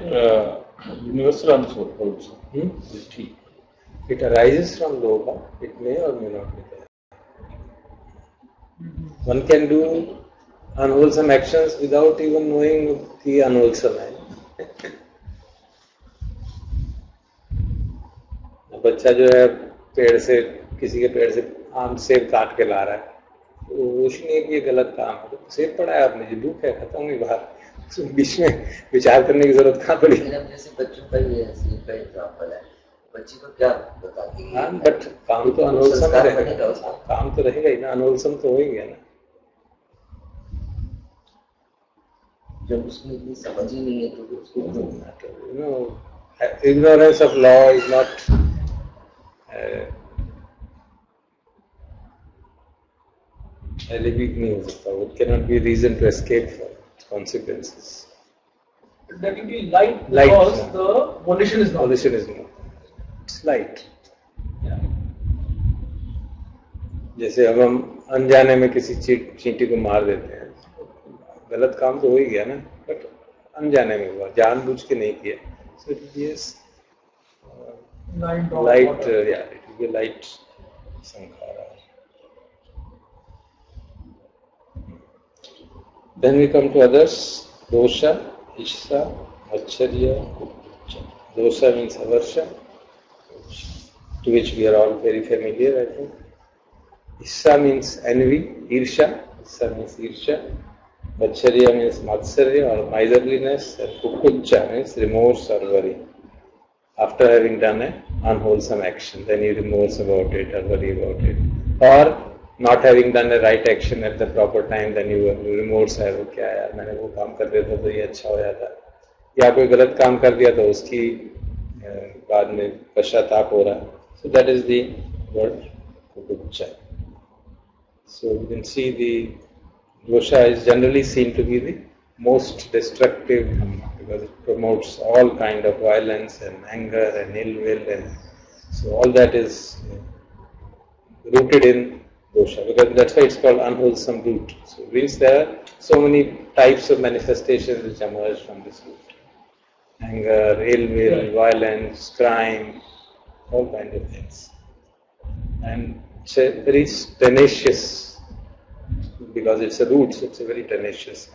universal also. Ditti. It arises from lobha. It may or may not be there. One can do unwholesome actions without even knowing the unwholesome है. बच्चा जो है पेड़ से किसी के पेड़ से आम सेब काट के ला रहा है, तो रोशनी है कि ये गलत काम है, तो सेब पड़ा है आपने, जो लूप है खत्म हुई बाहर, तो बीच में विचार करने की जरूरत कहाँ पड़ी? जैसे बच्चों का ये का एग्जाम्पल है, बच्ची को क्या बताती है? हाँ, बट काम तो अनहोलसम रहेगा, काम तो रहेगा ही ना, अनहोलसम तो होएंगे ना. जब उसमें इतनी समझ ही नहीं है तो उसको ignorance of law is not alibi नहीं हो सकता. It cannot be a reason to escape from consequences. That will be light Light, because yeah. the volition is not. Volition is not. It's light. Yeah. जैसे अब हम अनजाने में किसी चींटी को मार देते हैं, गलत काम तो हो ही गया ना, बट अनजाने में हुआ, जानबूझ के नहीं किया. So it is light, yeah, it will be light sankhara. Then we come to others. Dosha, Isha, Acharya, Kukucha. Dosha means aversion, to which we are all very familiar, I think. Isha means envy, Irsha. Isha means Irsha. Acharya means Matsarya or miserliness, and Kukucha means remorse or worry. After having done an unwholesome action, then you remorse about it or worry about it. Or not having done the right action at the proper time, then you remorse है वो क्या यार मैंने वो काम कर दिया था तो ये अच्छा हो जाता, या कोई गलत काम कर दिया तो उसकी बाद में पश्चाताप हो रहा. So that is the word kukucha. So you can see the dosha is generally seen to be the most destructive dhamma because it promotes all kind of violence and anger and ill will, and so all that is rooted in dosha, because that's why it's called unwholesome root. So it means there are so many types of manifestations which emerge from this root. Anger, ill will, violence, crime, all kinds of things. And it's a very tenacious, because it's a root, so it's a very tenacious.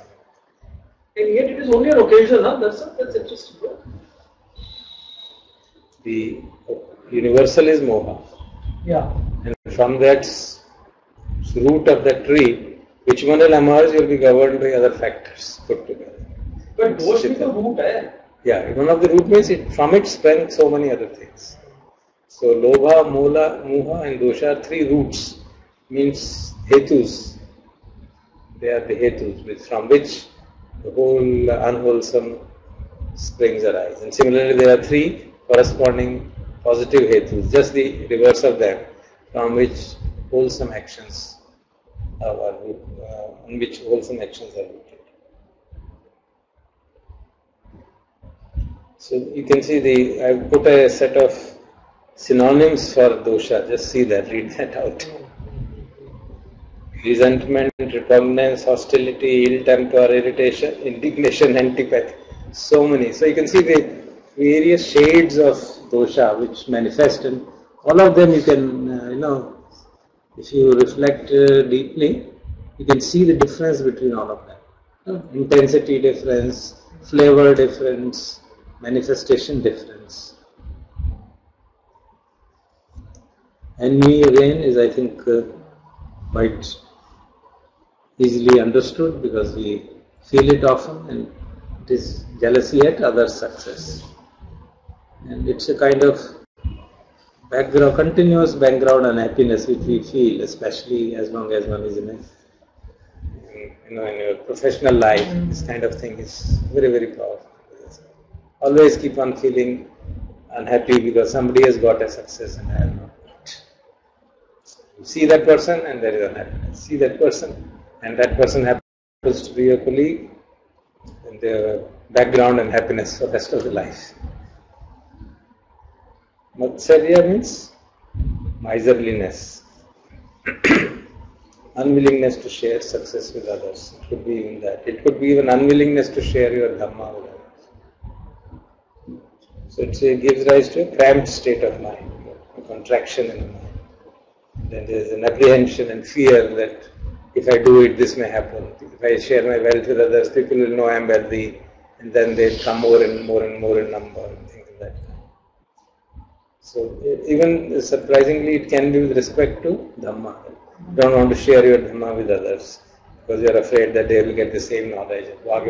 And yet it is only an occasion, huh? That's interesting. The universal is moha. Yeah. And from that root of the tree, which one will emerge will be governed by other factors put together. But dosh is the root, eh? Yeah, one of the root means from it sprang so many other things. So lobha, mola, moha and dosha are three roots, means hetus. They are the hetus from which the whole unwholesome springs arise. And similarly there are three corresponding positive hetus, just the reverse of them, from which wholesome actions on which wholesome actions are rooted. So you can see I put a set of synonyms for dosha. Just see that, read that out. Resentment, repugnance, hostility, ill temper, irritation, indignation, antipathy. So many. So you can see the various shades of dosha which manifest, and all of them you can, if you reflect deeply, you can see the difference between all of them. Intensity difference, flavor difference, manifestation difference. Envy again is, I think, quite easily understood because we feel it often, and it is jealousy at others' success. And it's a kind of continuous background unhappiness which we feel, especially as long as one is in your professional life. This kind of thing is very, very powerful. Always keep on feeling unhappy because somebody has got a success and I have not got. You see that person and there is unhappiness. See that person and that person happens to be your colleague, and their background and happiness for the rest of the life. Matsarya means miserliness, unwillingness to share success with others. It could be even that. It could be even unwillingness to share your dhamma with others. So it gives rise to a cramped state of mind, a contraction in the mind. Then there is an apprehension and fear that if I do it, this may happen. If I share my wealth with others, people will know I am wealthy, and then they'll come more and more and more in number and things like that. So even surprisingly, it can be with respect to Dhamma. You don't want to share your Dhamma with others because you are afraid that they will get the same knowledge. All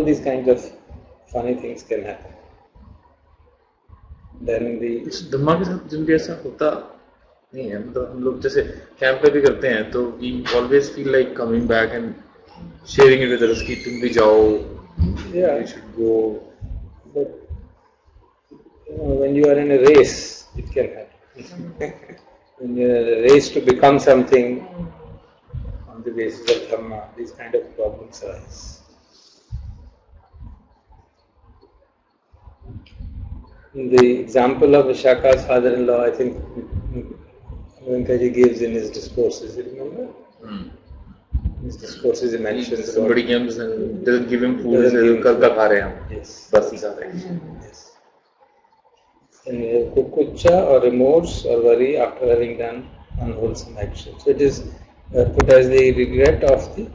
these kinds of funny things can happen. Then Dhamma के साथ जिनके ऐसा होता नहीं है, मतलब हम लोग जैसे कैंप पे भी करते हैं तो we always feel like coming back and sharing it with others कि तुम भी जाओ, you should go. But when you are in a race, it can happen. When you are in a race to become something on the basis of Dhamma, these kind of problems arise. The example of Vishaka's father-in-law, I think Venkaji gives in his discourses, you remember? His discourses he mentions about... Somebody comes and doesn't give him food, and says, "Kal ka kha rahe hain hum." Yes. Bas he kha rahe hain. Yes. And you have kukucha or remorse or worry after having done unwholesome action. So it is put as the regret of the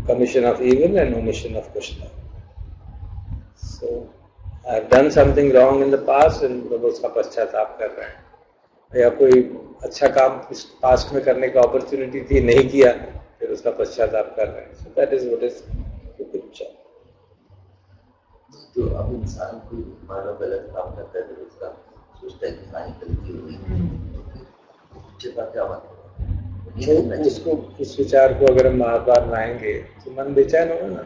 commission of evil and omission of kushla. So I have done something wrong in the past and उसका पश्चाताप कर रहा है, या कोई अच्छा काम past में करने का अपॉर्चुनिटी थी नहीं किया फिर उसका पश्चाताप कर रहे हैं. So that is what is kukucha. तो अब इंसान कोई मानव गलत काम करता है तो उसका सोचता है कि हमारी गलती हुई तो क्या मतलब उसको उस विचार को अगर हम बार बार लाएंगे तो मन बेचैन होगा ना.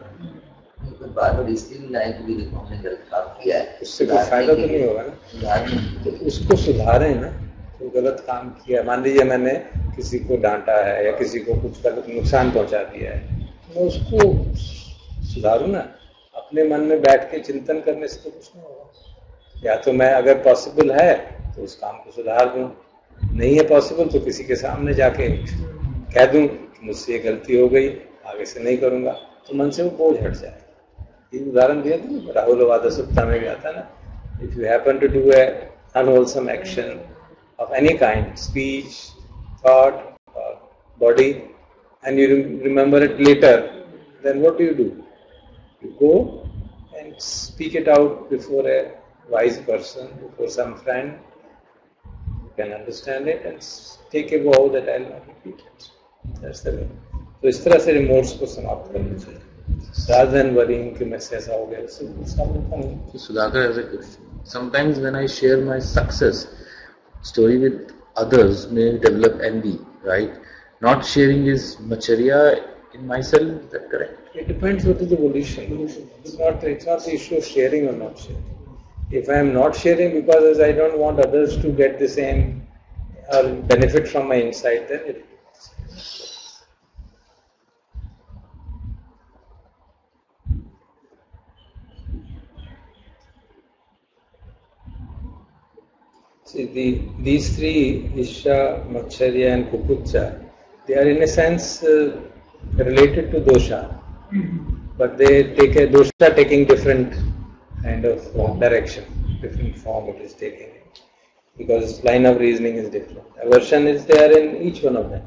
बार बार इसलिए नहीं लाएंगे कि देखो हमने गलत काम किया है, उससे कोई फायदा तो नहीं होगा ना. तो उसको सुधारें ना. तो गलत काम किया, मान लीजिए मैंने किसी को डांटा है या किसी को कुछ गलत नुकसान पहुंचा दिया है, मैं उसको सुधारूं ना. अपने मन में बैठ के चिंतन करने से तो कुछ नहीं होगा. या तो मैं अगर पॉसिबल है तो उस काम को सुधार दूं, नहीं है पॉसिबल तो किसी के सामने जाके कह दूं कि मुझसे ये गलती हो गई, आगे से नहीं करूंगा, तो मन से वो बोझ हट जाए. ये उदाहरण दिया था राहुल वादा सुप्ता में भी आता ना. If you happen to do a unwholesome action of any kind, speech, thought, or body, and you remember it later, then what do? You go and speak it out before a wise person, before some friend who can understand it, and take a vow that I will not repeat it. That's the way. तो इस तरह से remorse को समाप्त करना चाहिए, rather than worrying कि मैं ऐसा हो गया, उससे समाप्त नहीं. Sudhakar has a question. Sometimes when I share my success story with others may develop envy, right? Not sharing is macharya in myself, is that correct? It depends what is the volition. It's not the issue of sharing or not sharing. If I am not sharing because I don't want others to get the same or benefit from my insight, then it see, these three, Isha, Macharya and Kukucha, they are in a sense related to dosha, but they take a dosha taking different kind of direction, different form it is taking, because line of reasoning is different. Aversion is there in each one of them,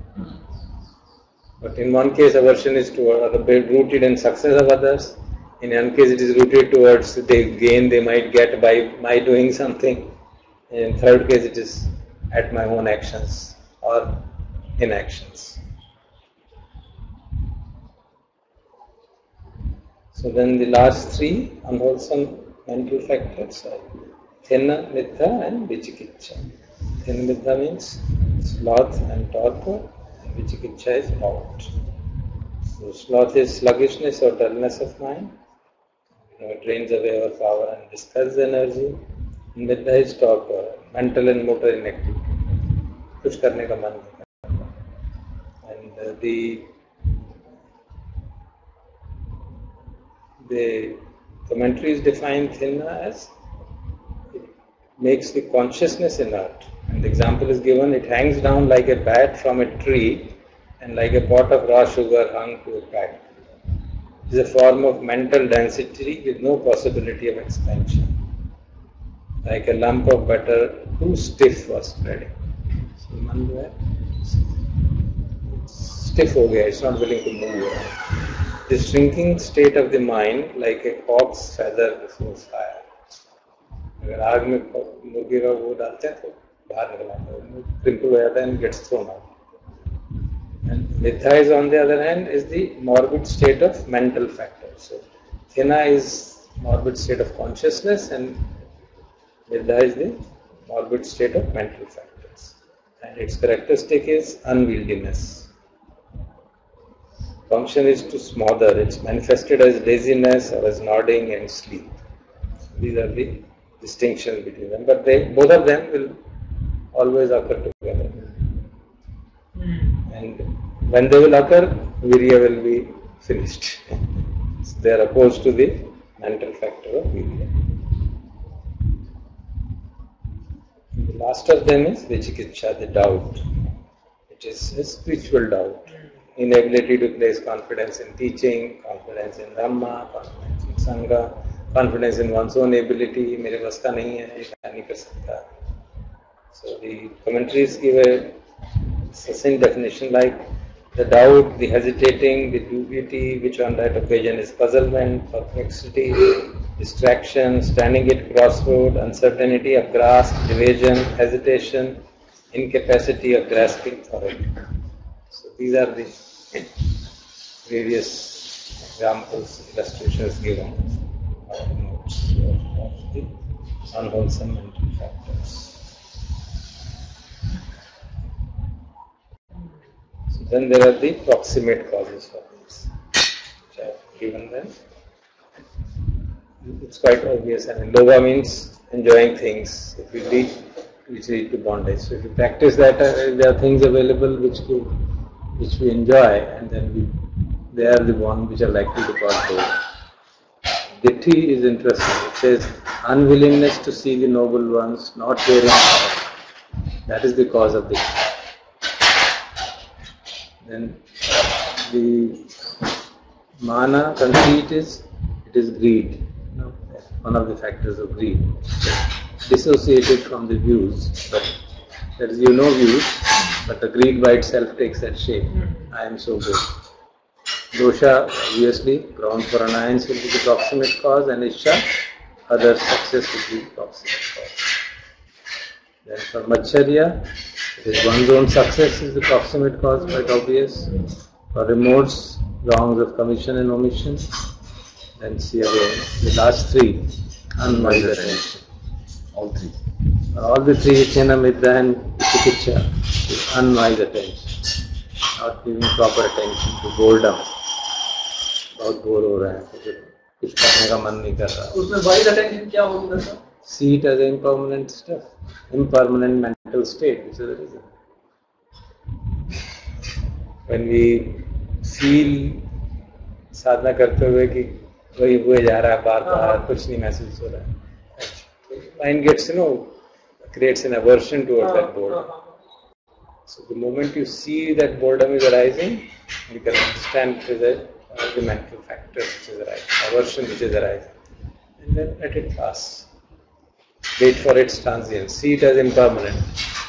but in one case aversion is rooted in success of others, in one case it is rooted towards the gain they might get by my doing something. In third case, it is at my own actions or inactions. So then the last three unwholesome mental factors are Thena, Middha and Vichikiccha. Thena, Middha means sloth and torpor, and Vichikiccha is doubt. So sloth is sluggishness or dullness of mind. It drains away our power and dispels the energy. Middha is torpor, mental and motor inactivity. कुछ करने का मन नहीं करता. And the commentaries define Thena as it makes the consciousness inert. And the example is given, it hangs down like a bat from a tree and like a pot of raw sugar hung to a kite. It is a form of mental density with no possibility of expansion. Like a lump of butter, too stiff for spreading. So मन जो है stiff हो गया, it's not willing to move around. The shrinking state of the mind, like a cock's feather before fire. अगर आग में मुर्गी का वो डालते हैं तो बाहर निकल आता है, crimple हो जाता है and gets thrown out. And Middha is on the other hand is the morbid state of mental factors. So Thena is morbid state of consciousness and Middha is the morbid state of mental factors, and its characteristic is unwieldiness. Function is to smother. It's manifested as laziness or as nodding and sleep. These are the distinction between them, but both of them will always occur together. And when they will occur, virya will be finished. So they are opposed to the mental factor of virya. And the last of them is vichikicha, the doubt. It is a spiritual doubt. Inability to place confidence in teaching, confidence in Dhamma, confidence in Sangha, confidence in one's own ability. मेरे बस का नहीं है, ये नहीं कर सकता. So the commentaries give a succinct definition like the doubt, the hesitating, the dubiety, which on that occasion is puzzlement, perplexity, distraction, standing at crossroad, uncertainty of grasp, evasion, hesitation, incapacity of grasping thoroughly. So these are the various examples, illustrations given of the unwholesome mental factors. So then there are the proximate causes for this, which I have given them. It's quite obvious. I mean, loga means enjoying things. If you lead, which lead to bondage. So if you practice that, there are things available which we enjoy, and then they are the ones which are likely to cause both. Ditthi is interesting. It says unwillingness to see the noble ones, not hearing power. That is the cause of ditthi. Then the mana, conceit it is greed. One of the factors of greed. Dissociated from the views, but there is views, but the greed by itself takes that shape. I am so good. Dosha, obviously, ground for annoyance will be the proximate cause, and Isha, other success will be the proximate cause. Then for Macharya, it is one's own success is the proximate cause, quite obvious. For remorse, wrongs of commission and omission. Then see again, the last three, unwise attention. All three. All the three, Ichena, Midda and Vichikicha, is unwise attention. Not giving proper attention to boredom. बहुत bore हो रहा है, कुछ करने का मन नहीं कर रहा. उसमें wise attention क्या होगा sir? See it as impermanent stuff, impermanent mental state, which is the reason. When we feel साधना करते हुए कि वही हुए जा रहा है बार-बार, कुछ नहीं महसूस हो रहा है. Mind gets, creates an aversion towards that boredom. So the moment you see that boredom is arising, you can understand it is the mental factor which is arising, aversion which is arising. And then let it pass. Wait for its transience. See it as impermanent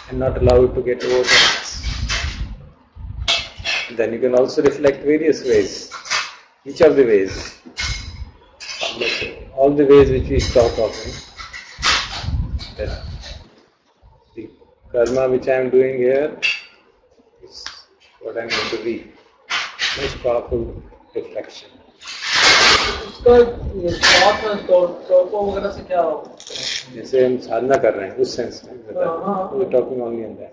and not allow it to get over the next. Then you can also reflect various ways. Each of the ways. All the ways which we talk of. That the karma which I am doing here is what I am going to be. Most powerful reflection. जैसे हम साधना कर रहे हैं उस sense में we are talking only on that.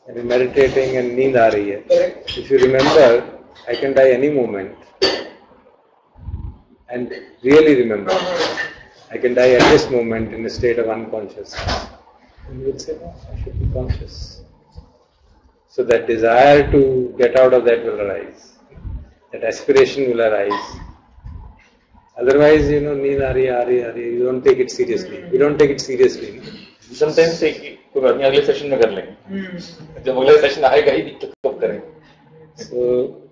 And we meditating and नींद आ रही है. If you remember, I can die any moment. And really remember, I can die at this moment in a state of unconsciousness. And you will say, no, I should be conscious. So that desire to get out of that will arise. That aspiration will arise. Otherwise, need ari, you don't take it seriously. We don't take it seriously. Sometimes take it. अगले session में कर लेंगे. जब अगला session आएगा ही दिक्कत कब करें? So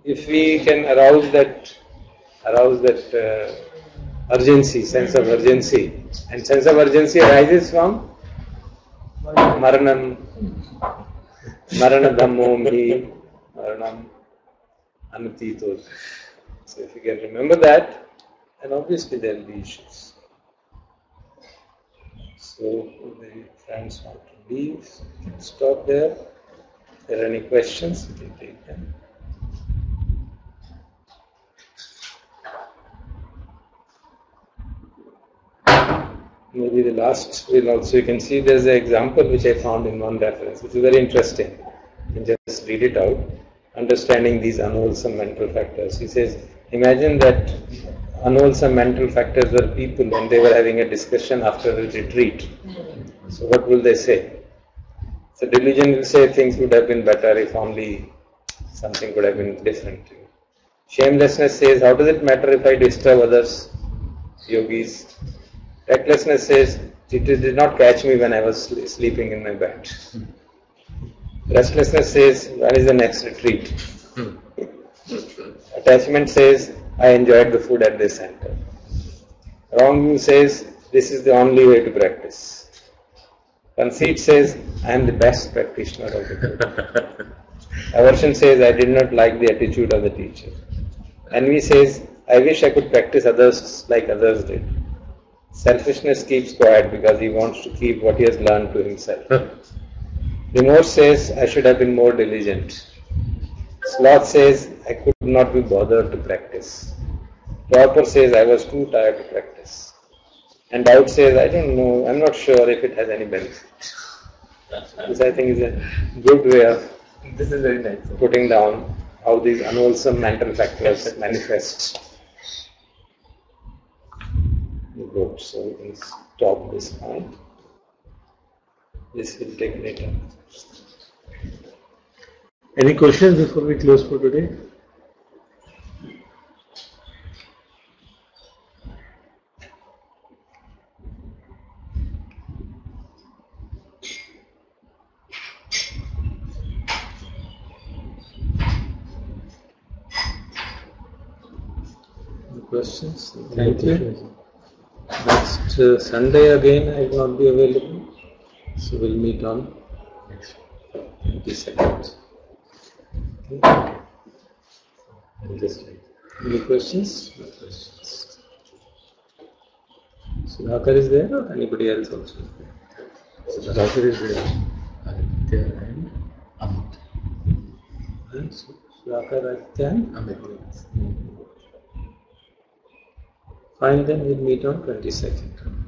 if we can arouse that urgency, sense of urgency, and sense of urgency arises from Marana Dhammo Mi Maranam Anatito. So if you can remember that, then obviously there will be issues. So the friends want to leave, so we can stop there. If there are any questions, we can take them. Maybe the last will also, you can see there's an example which I found in one reference, which is very interesting. You can just read it out. Understanding these unwholesome mental factors. He says, imagine that unwholesome mental factors were people when they were having a discussion after a retreat. So what will they say? So delusion will say things would have been better if only something could have been different. Shamelessness says, how does it matter if I disturb others, yogis? Recklessness says, it did not catch me when I was sleeping in my bed. Restlessness says, when is the next retreat? Attachment says, I enjoyed the food at this center. Wrongdoing says, this is the only way to practice. Conceit says, I am the best practitioner of the group. Aversion says, I did not like the attitude of the teacher. Envy says, I wish I could practice others like others did. Selfishness keeps quiet because he wants to keep what he has learned to himself. Remorse says, I should have been more diligent. Sloth says, I could not be bothered to practice. Torpor says, I was too tired to practice. And doubt says, I don't know, I'm not sure if it has any benefit. This I think is a good way of This is very nice. putting down how these unwholesome mental factors manifest. Good, so we can stop this point. This will take later. Any questions before we close for today? Any questions? Thank you. Next Sunday again I will not be available. So we'll meet on 22nd. Okay. Any questions? No questions. Sudhakar is there or anybody else also? Sudhakar is there. Aditya and Amit. And Sudhakar, Aditya and Amit. Fine, then we'll meet on 22nd.